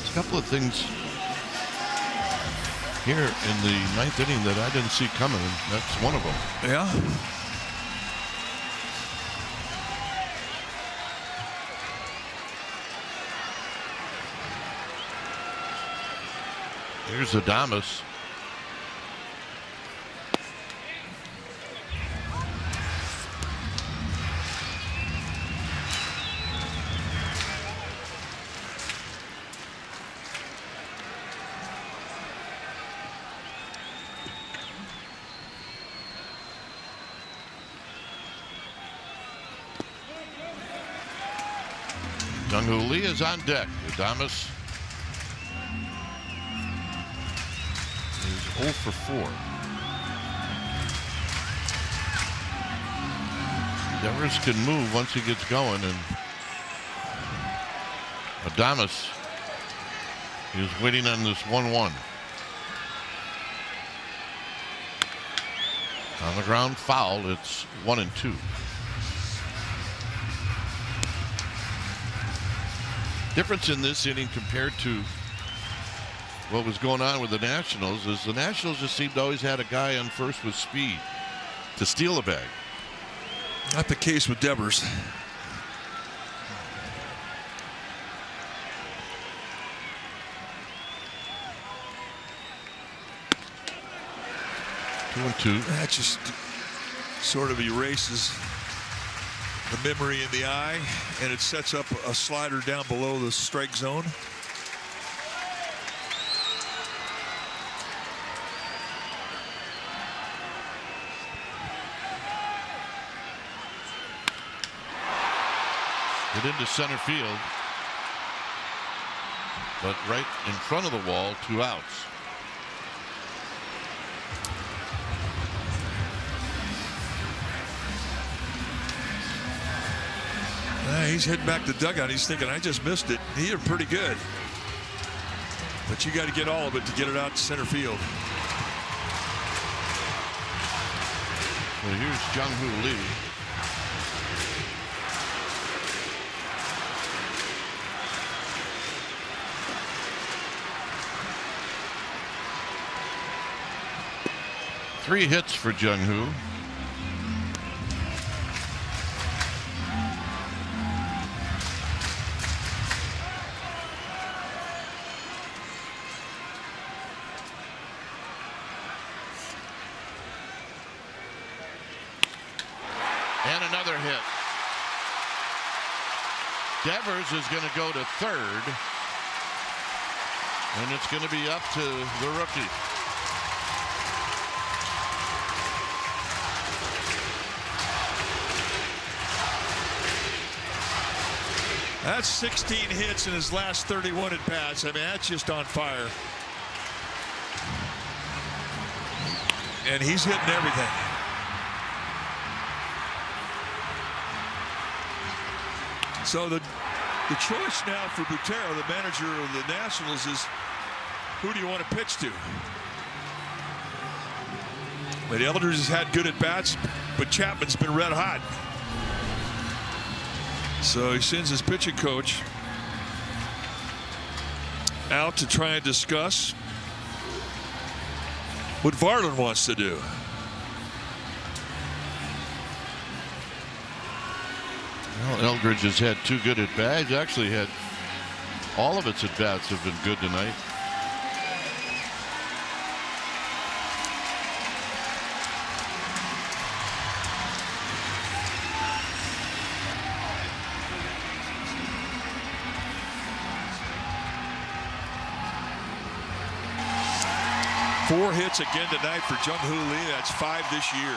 A couple of things here in the ninth inning that I didn't see coming, and that's one of them. Yeah. Here's Adames. Jung-Hoo Lee is on deck. Adames is 0 for 4. Devers can move once he gets going, and Adames is waiting on this 1-1. On the ground, foul. It's 1-2. Difference in this inning compared to what was going on with the Nationals is the Nationals just seemed to always had a guy on first with speed to steal the bag. Not the case with Devers. That just sort of erases the memory in the eye, and it sets up a slider down below the strike zone. Hit into center field, but right in front of the wall, 2 outs. He's heading back to the dugout. He's thinking, I just missed it. He did pretty good. But you got to get all of it to get it out to center field. Well, here's Jung-Hoo Lee. Three hits for Jung-Hoo. And another hit. Devers is going to go to third. And it's going to be up to the rookie. That's 16 hits in his last 31 at bats. I mean, that's just on fire. And he's hitting everything. So the choice now for Butero, the manager of the Nationals, is who do you want to pitch to? But Elders has had good at bats, but Chapman's been red hot. So he sends his pitching coach out to try and discuss what Varland wants to do. Well, Eldridge has had 2 good at bats. Actually had all of its at bats have been good tonight. Four hits again tonight for Jung-Hoo Lee. That's 5 this year.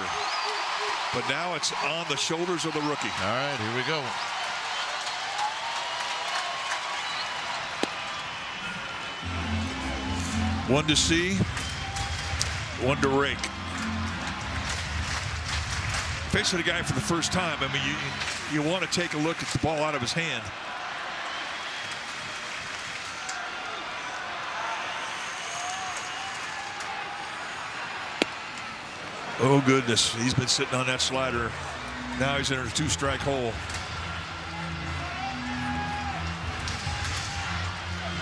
But now it's on the shoulders of the rookie. All right, here we go. One to see, one to rake. Facing a guy for the first time, I mean, you want to take a look at the ball out of his hand. Oh, goodness. He's been sitting on that slider. Now he's in a 2-strike hole.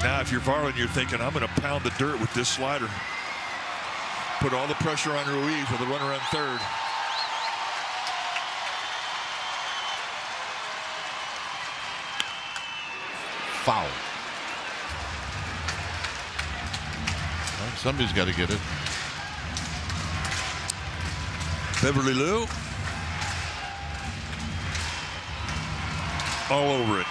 Now, if you're Varland, you're thinking, I'm going to pound the dirt with this slider. Put all the pressure on Ruiz with a runner on third. Foul. Well, somebody's got to get it. Beverly Lou. All over it.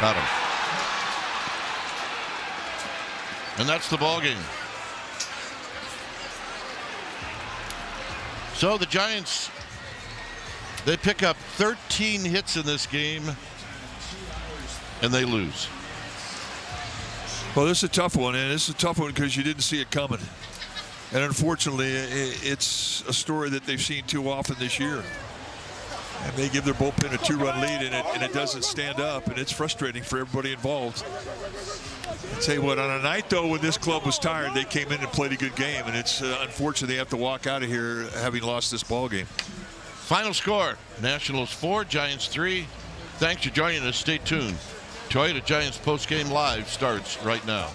Got him. And that's the ball game. So the Giants, they pick up 13 hits in this game. and they lose. Well, this is a tough one, and this is a tough one because you didn't see it coming. And unfortunately, it's a story that they've seen too often this year. And they give their bullpen a 2-run lead, and it doesn't stand up, and it's frustrating for everybody involved. I'll tell you what, on a night, though, when this club was tired, they came in and played a good game, and it's unfortunate they have to walk out of here having lost this ball game. Final score, Nationals 4, Giants 3. Thanks for joining us. Stay tuned. Toyota Giants postgame live starts right now.